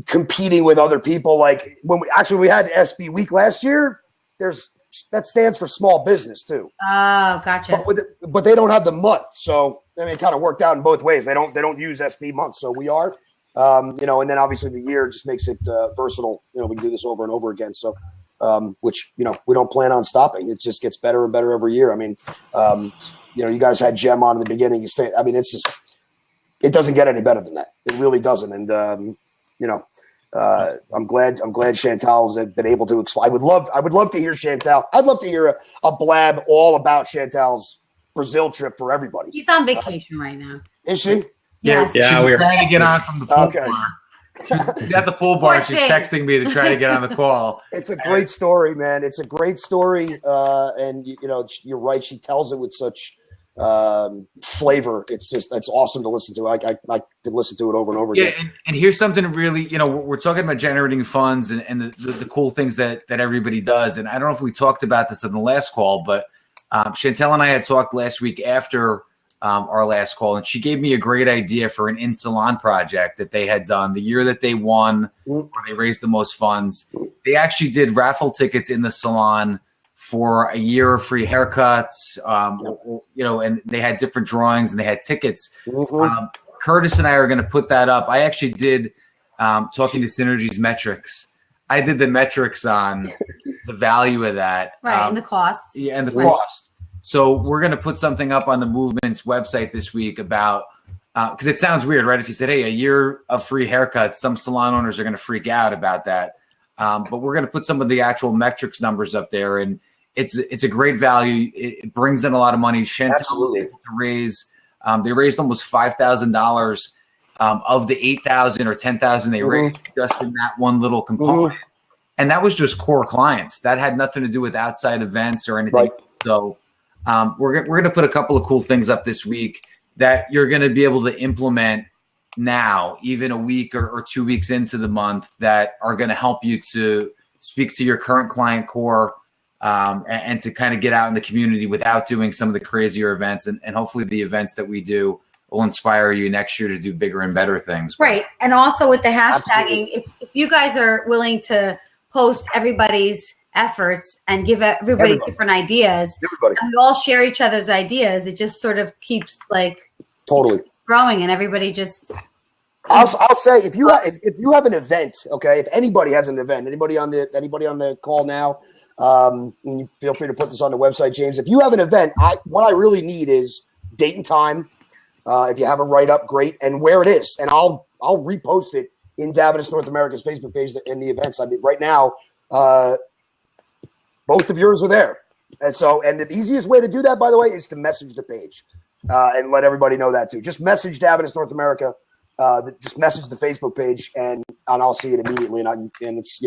competing with other people. Like when we had SB Week last year, that stands for small business too. Oh, gotcha. But they don't have the month, so it kind of worked out in both ways. They don't use SB Month, so we are. And then obviously the year just makes it versatile. We can do this over and over again. So which, we don't plan on stopping. It just gets better and better every year. I mean, you guys had Jem on in the beginning. I mean, it's just, it doesn't get any better than that. It really doesn't. And, I'm glad Chantal's been able to explain. I would love to hear Chantal. I'd love to hear a blab all about Chantal's Brazil trip for everybody. He's on vacation right now. Is she? Yes. Yeah, we're trying to get on from the pool Okay. bar. She's at the pool bar. She's texting me to try to get on the call. It's a great story, man. It's a great story, and you're right. She tells it with such flavor. It's awesome to listen to. I could listen to it over and over again. Yeah, and here's something really, we're talking about generating funds and the cool things that everybody does. And I don't know if we talked about this in the last call, but Chantel and I had talked last week after our last call, and she gave me a great idea for an in-salon project that they had done the year that they won, where they raised the most funds. They actually did raffle tickets in the salon for a year of free haircuts, and they had different drawings and they had tickets. Curtis and I are going to put that up. I actually did, talking to Synergy's metrics, I did the metrics on the value of that. Right, and the cost. Yeah, and the cost. So we're going to put something up on the movement's website this week about, because it sounds weird, right? If you said, hey, a year of free haircuts, some salon owners are going to freak out about that. But we're going to put some of the actual metrics numbers up there, and it's a great value. It brings in a lot of money. Chantel was able to raise, they raised almost $5,000 of the 8,000 or 10,000 they raised just in that one little component. And that was just core clients. That had nothing to do with outside events or anything. Right. So we're going to put a couple of cool things up this week that you're going to be able to implement now, even a week or 2 weeks into the month, that are going to help you to speak to your current client core and to kind of get out in the community without doing some of the crazier events. And hopefully the events that we do will inspire you next year to do bigger and better things. Right. And also with the hashtagging, if you guys are willing to post everybody's efforts and give everybody different ideas, and we all share each other's ideas, it just sort of keeps totally growing, and everybody just. I'll say if you have an event, okay, if anybody has an event, anybody on the call now, you feel free to put this on the website, James. If you have an event, what I really need is date and time. If you have a write up, great, and where it is, and I'll repost it in Davines North America's Facebook page in the events. I mean, right now, both of yours are there, and the easiest way to do that, by the way, is to message the page and let everybody know that too. Just message Davines North America. Just message the Facebook page, and I'll see it immediately. And it's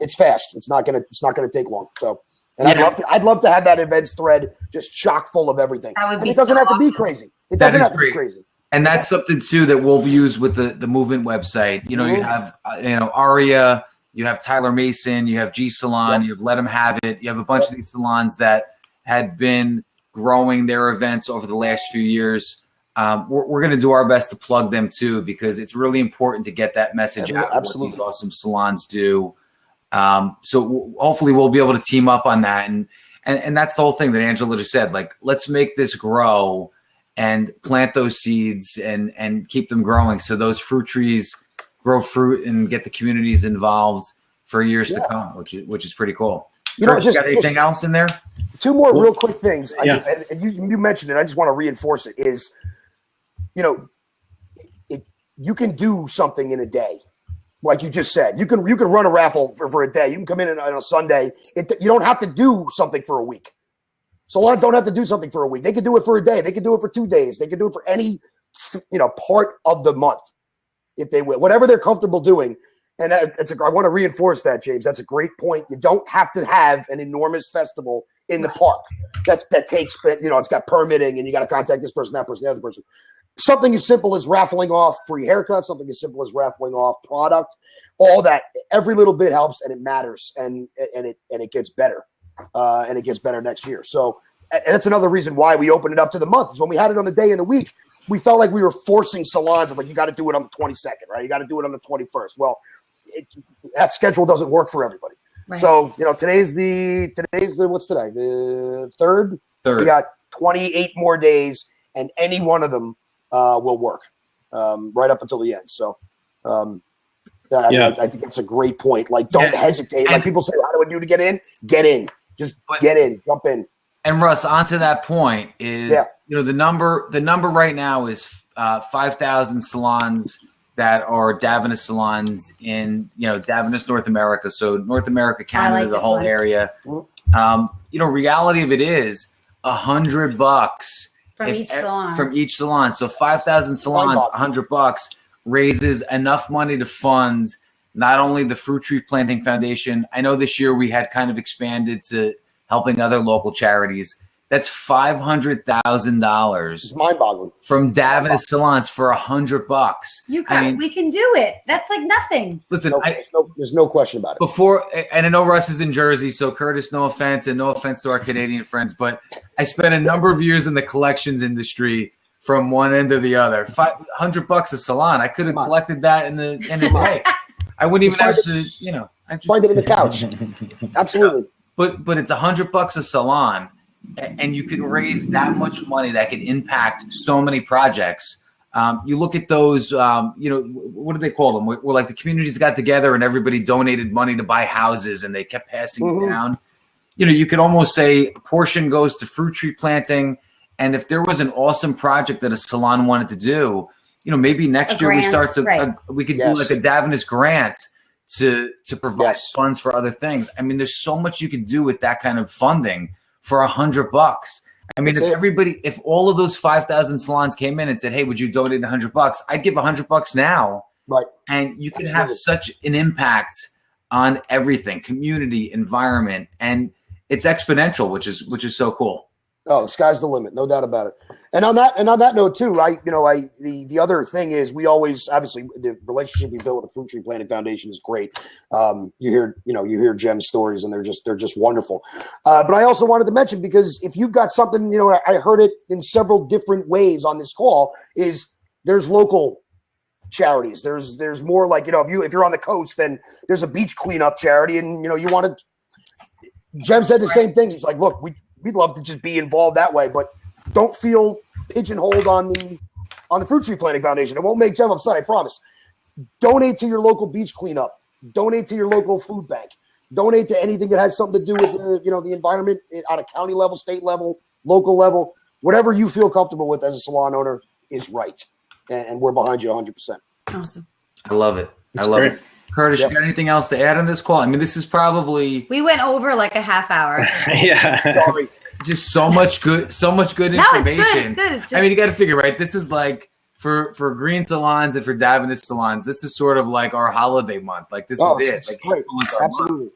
it's fast. It's not gonna take long. So, and I'd love to have that events thread just chock full of everything. It doesn't have to be crazy. It doesn't have to be crazy. And that's something too that we'll use with the movement website. You have Aria, you have Tyler Mason, you have G Salon, you have Let 'Em Have It. You have a bunch of these salons that had been growing their events over the last few years. We're going to do our best to plug them too, because it's really important to get that message out. Absolutely, what these awesome salons do. So hopefully we'll be able to team up on that, and that's the whole thing that Angela just said. Let's make this grow and plant those seeds and keep them growing, so those fruit trees grow fruit and get the communities involved for years to come, which is pretty cool. Got anything else in there? Two more real quick things. And you mentioned it. I just want to reinforce it. Is you can do something in a day, like you just said. You can run a raffle for a day. You can come in on a Sunday. You don't have to do something for a week. Salons don't have to do something for a week. They can do it for a day. They can do it for 2 days. They can do it for any part of the month if they will, whatever they're comfortable doing. And I want to reinforce that, James. That's a great point. You don't have to have an enormous festival in the park. That takes, it's got permitting, and you got to contact this person, that person, the other person. Something as simple as raffling off free haircuts, something as simple as raffling off product, all that. Every little bit helps, and it matters, and it gets better, and it gets better next year. So, and that's another reason why we opened it up to the month. Is when we had it on the day in the week, we felt like we were forcing salons of you got to do it on the 22nd, right? You got to do it on the 21st. Well, that schedule doesn't work for everybody. Right. So, today's the what's today? The third. We got 28 more days, and any one of them will work right up until the end. So, I think that's a great point. Like, don't hesitate. Like people say, how do I do to get in? Get in. Just get in. Jump in. And Russ, onto that point is, the number right now is 5,000 salons that are Davines salons in, Davines, North America. So North America, Canada, the whole area. Reality of it is $100 from each salon. So 5,000 salons, $100 raises enough money to fund not only the Fruit Tree Planting Foundation. I know this year we had kind of expanded to helping other local charities. That's $500,000. Mind-boggling. From Davines salons for $100. We can do it. That's like nothing. Listen, there's no question about it. And I know Russ is in Jersey, so Curtis, no offense, and no offense to our Canadian friends, but I spent a number of years in the collections industry from one end to the other. $100 a salon. I could have collected that in the day. I wouldn't even have to, find it in the couch. Absolutely. But it's $100 a salon. And you can raise that much money that can impact so many projects. You look at those, what do they call them? Where like the communities got together and everybody donated money to buy houses and they kept passing it down. You could almost say a portion goes to fruit tree planting. And if there was an awesome project that a salon wanted to do, maybe next year we start to, we could do like a Davines grant to provide funds for other things. I mean, there's so much you could do with that kind of funding for $100. I mean, if all of those 5,000 salons came in and said, "Hey, would you donate $100?" I'd give $100 now, right? And you can have such an impact on everything, community, environment, and it's exponential, which is so cool. Oh, the sky's the limit, no doubt about it. And on that note too, right? The other thing is we always, obviously, the relationship we built with the Fruit Tree Planting Foundation is great. You hear Jem's stories and they're just wonderful. But I also wanted to mention, because if you've got something, I heard it in several different ways on this call, is there's local charities. There's more like, if you're on the coast, then there's a beach cleanup charity, and you want to. Jem said the same thing. He's like, look, we'd love to just be involved that way, but don't feel pigeonholed on the Fruit Tree Planting Foundation. It won't make Jem upset, I promise. Donate to your local beach cleanup. Donate to your local food bank. Donate to anything that has something to do with the environment on a county level, state level, local level. Whatever you feel comfortable with as a salon owner is right, and we're behind you 100%. Awesome. I love it. I love it. Curtis, you got anything else to add on this call? I mean, this is probably we went over like a half hour. Sorry. Just so much good information. It's good. It's just, I mean, you got to figure, right? This is like for green salons and for Davines salons. This is sort of like our holiday month. Like this is it. Like great. Absolutely.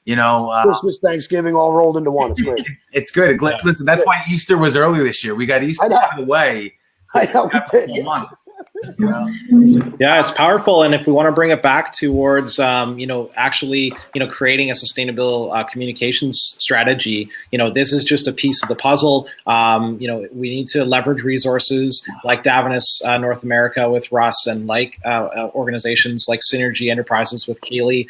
Month. Christmas, Thanksgiving, all rolled into one. It's great. It's good. Listen, that's why Easter was early this year. We got Easter out of the way. I know we did. Yeah, it's powerful, and if we want to bring it back towards, actually, creating a sustainable communications strategy, this is just a piece of the puzzle. We need to leverage resources like Davines North America with Russ, and like organizations like Synergy Enterprises with Kaylee,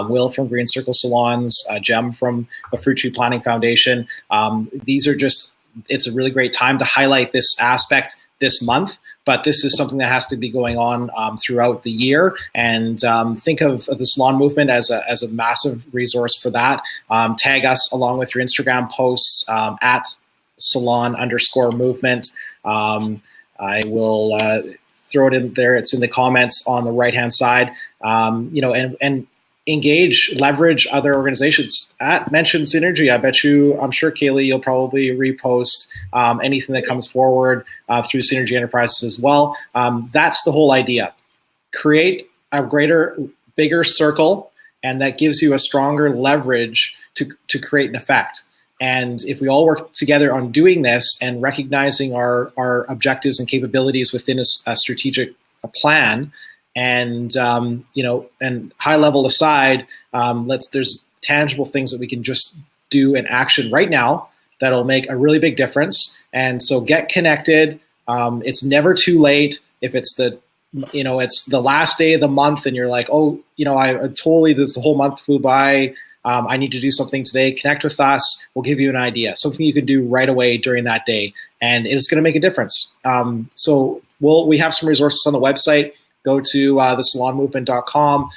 Will from Green Circle Salons, Jem from the Fruit Tree Planting Foundation. It's a really great time to highlight this aspect this month. But this is something that has to be going on throughout the year, and think of the salon movement as a massive resource for that. Tag us along with your Instagram posts at salon_movement. I will throw it in there. It's in the comments on the right-hand side. And engage, leverage other organizations. Mention Synergy. I'm sure Kaylee, you'll probably repost anything that comes forward through Synergy Enterprises as well. That's the whole idea. Create a bigger circle, and that gives you a stronger leverage to create an effect. And if we all work together on doing this and recognizing our objectives and capabilities within a strategic plan, and and high level aside, there's tangible things that we can just do in action right now that'll make a really big difference. And so get connected. It's never too late. If it's it's the last day of the month and you're like, the whole month flew by. I need to do something today. Connect with us. We'll give you an idea, something you can do right away during that day, and it's going to make a difference. So we have some resources on the website. go to thesalonmovement.com.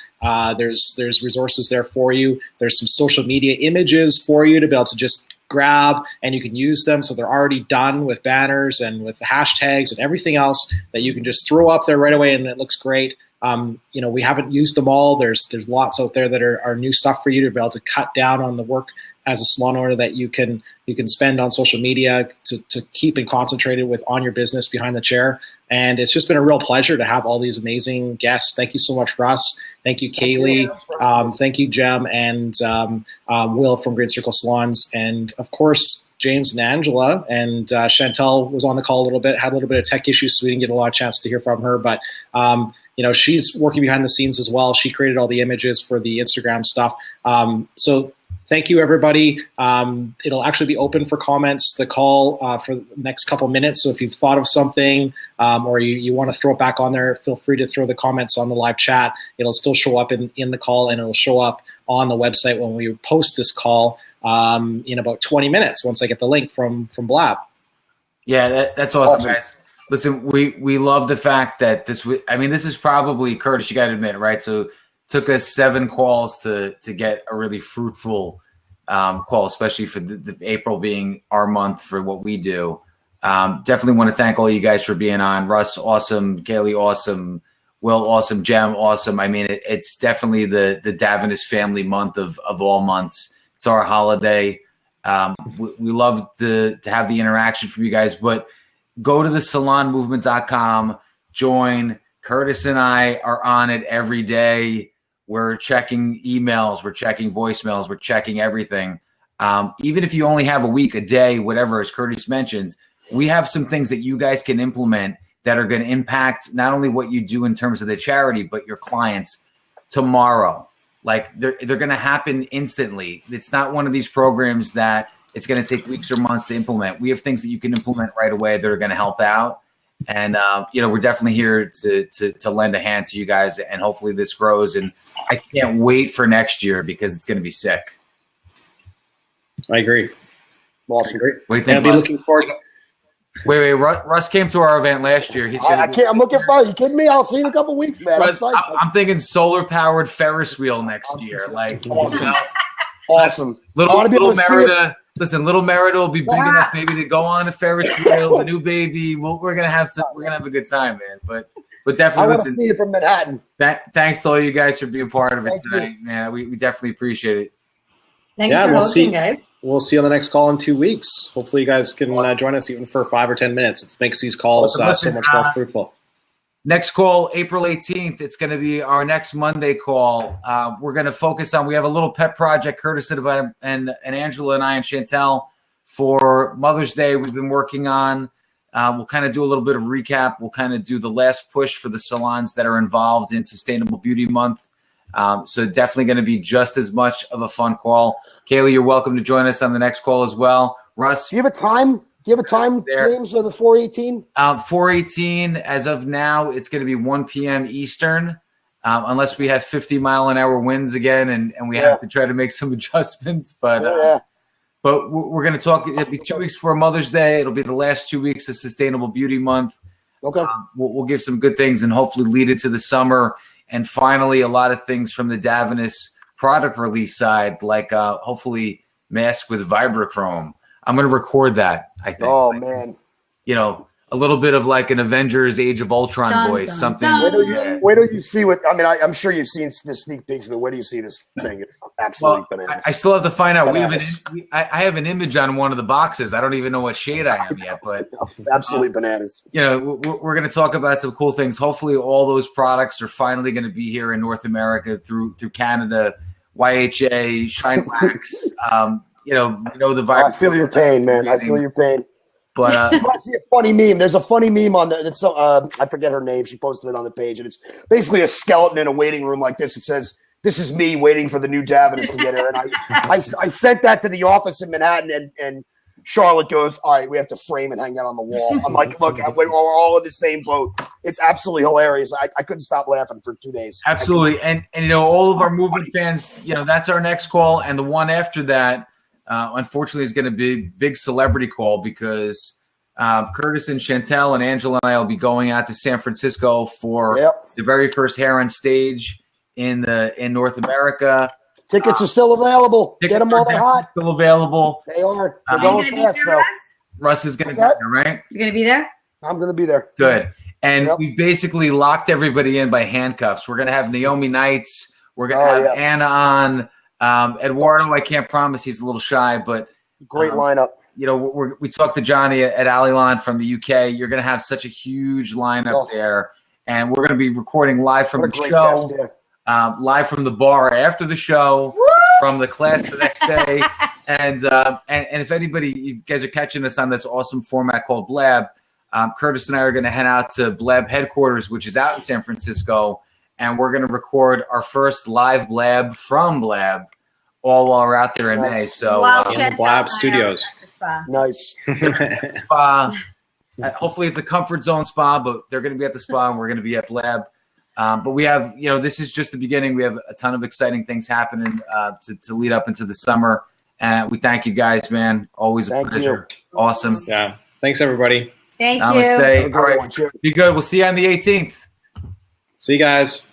There's resources there for you. There's some social media images for you to be able to just grab, and you can use them. So they're already done with banners and with the hashtags and everything else that you can just throw up there right away, and it looks great. We haven't used them all. There's lots out there that are new stuff for you to be able to cut down on the work as a salon owner that you can spend on social media to keep and concentrated with on your business behind the chair. And it's just been a real pleasure to have all these amazing guests. Thank you so much, Russ. Thank you, Kaylee. Thank you, Jem, and Will from Green Circle Salons. And, of course, James and Angela. And Chantel was on the call a little bit, had a little bit of tech issues, so we didn't get a lot of chance to hear from her. But, she's working behind the scenes as well. She created all the images for the Instagram stuff. So thank you, everybody. It'll actually be open for comments, the call for the next couple minutes. So if you've thought of something or you want to throw it back on there, feel free to throw the comments on the live chat. It'll still show up in the call, and it'll show up on the website when we post this call in about 20 minutes once I get the link from Blab. Yeah, that's awesome, guys. Listen, we love the fact that this is probably, Curtis, you got to admit it, right? So took us 7 calls to get a really fruitful call, especially for the April being our month for what we do. Definitely want to thank all you guys for being on. Russ, awesome. Kaylee, awesome. Will, awesome. Jem, awesome. I mean, it's definitely the Davines family month of all months. It's our holiday. We love to have the interaction from you guys, but go to the salonmovement.com, join. Curtis and I are on it every day. We're checking emails, we're checking voicemails, we're checking everything. Even if you only have a week, a day, whatever, as Curtis mentions, we have some things that you guys can implement that are going to impact not only what you do in terms of the charity, but your clients tomorrow. Like they're going to happen instantly. It's not one of these programs that it's going to take weeks or months to implement. We have things that you can implement right away that are going to help out. And, we're definitely here to lend a hand to you guys, and hopefully this grows. And I can't wait for next year because it's going to be sick. I agree. Awesome. I agree. What do you think, I'll be looking forward. Wait. Russ came to our event last year. I can't. I'm looking for. You kidding me? I'll see you in a couple of weeks, man. Russ, I'm thinking solar-powered Ferris wheel next year. Like, awesome. Little Merida. Listen, little Merida will be big enough maybe to go on a Ferris wheel. The new baby. We're gonna have a good time, man. But definitely, I want to see you from Manhattan. Thanks to all you guys for being part of it tonight, man. We definitely appreciate it. Thanks for hosting, guys. We'll see you on the next call in 2 weeks. Hopefully, you guys can join us even for 5 or 10 minutes. It makes these calls so much more fruitful. Next call, April 18th. It's going to be our next Monday call. We're going to focus on, we have a little pet project, Curtis and Angela and I and Chantel, for Mother's Day we've been working on. We'll kind of do a little bit of recap. We'll kind of do the last push for the salons that are involved in Sustainable Beauty Month. So definitely going to be just as much of a fun call. Kaylee, you're welcome to join us on the next call as well. Russ. Do you have a time? James, or the 418? 418, as of now, it's going to be 1 p.m. Eastern, unless we have 50-mile-an-hour winds again, and we have to try to make some adjustments. But we're going to talk. It'll be 2 weeks before Mother's Day. It'll be the last 2 weeks of Sustainable Beauty Month. Okay. We'll give some good things and hopefully lead it to the summer. And finally, a lot of things from the Davines product release side, like hopefully mask with Vibrachrome. I'm going to record that, I think. Oh, man. A little bit of like an Avengers Age of Ultron voice. Something. Where do you see what – I'm sure you've seen the sneak peeks, but where do you see this thing? It's absolutely bananas. I still have to find out. I have an image on one of the boxes. I don't even know what shade I am yet, but – absolutely bananas. We're going to talk about some cool things. Hopefully all those products are finally going to be here in North America through Canada, YHA, Shine Wax, the Vibrachrome. I feel your pain, man. I feel your pain. But I see a funny meme. There's a funny meme on it's I forget her name. She posted it on the page, and it's basically a skeleton in a waiting room like this. It says, "This is me waiting for the new Davines to get here." And I sent that to the office in Manhattan, and Charlotte goes, "All right, we have to frame and hang that on the wall." I'm like, "Look, we're all in the same boat." It's absolutely hilarious. I couldn't stop laughing for 2 days. Absolutely, and all of our movement fans, that's our next call, and the one after that. Unfortunately, is going to be a big celebrity call because Curtis and Chantel and Angela and I will be going out to San Francisco for the very first Hair on Stage in North America. Tickets are still available. Get them while they're hot. Still available. They are. They're going fast, though. Russ is going to be there, right? You're going to be there? I'm going to be there. Good. And we basically locked everybody in by handcuffs. We're going to have Naomi Knights. We're going to have Anna on. Eduardo, I can't promise. He's a little shy, but great lineup. You know, we talked to Johnny at Alilon from the UK. You're going to have such a huge lineup there. And we're going to be recording live from the show. Live from the bar after the show, from the class the next day, and if anybody, you guys are catching us on this awesome format called Blab, Curtis and I are going to head out to Blab headquarters, which is out in San Francisco, and we're going to record our first live Blab from Blab, all while we're out there in May. So in the Blab studios, nice spa. Hopefully, it's a comfort zone spa, but they're going to be at the spa, and we're going to be at Blab. But we have, this is just the beginning. We have a ton of exciting things happening to lead up into the summer. And we thank you guys, man. Always a pleasure. Awesome. Yeah. Thanks, everybody. Thank you. Namaste. All right. Be good. We'll see you on the 18th. See you guys.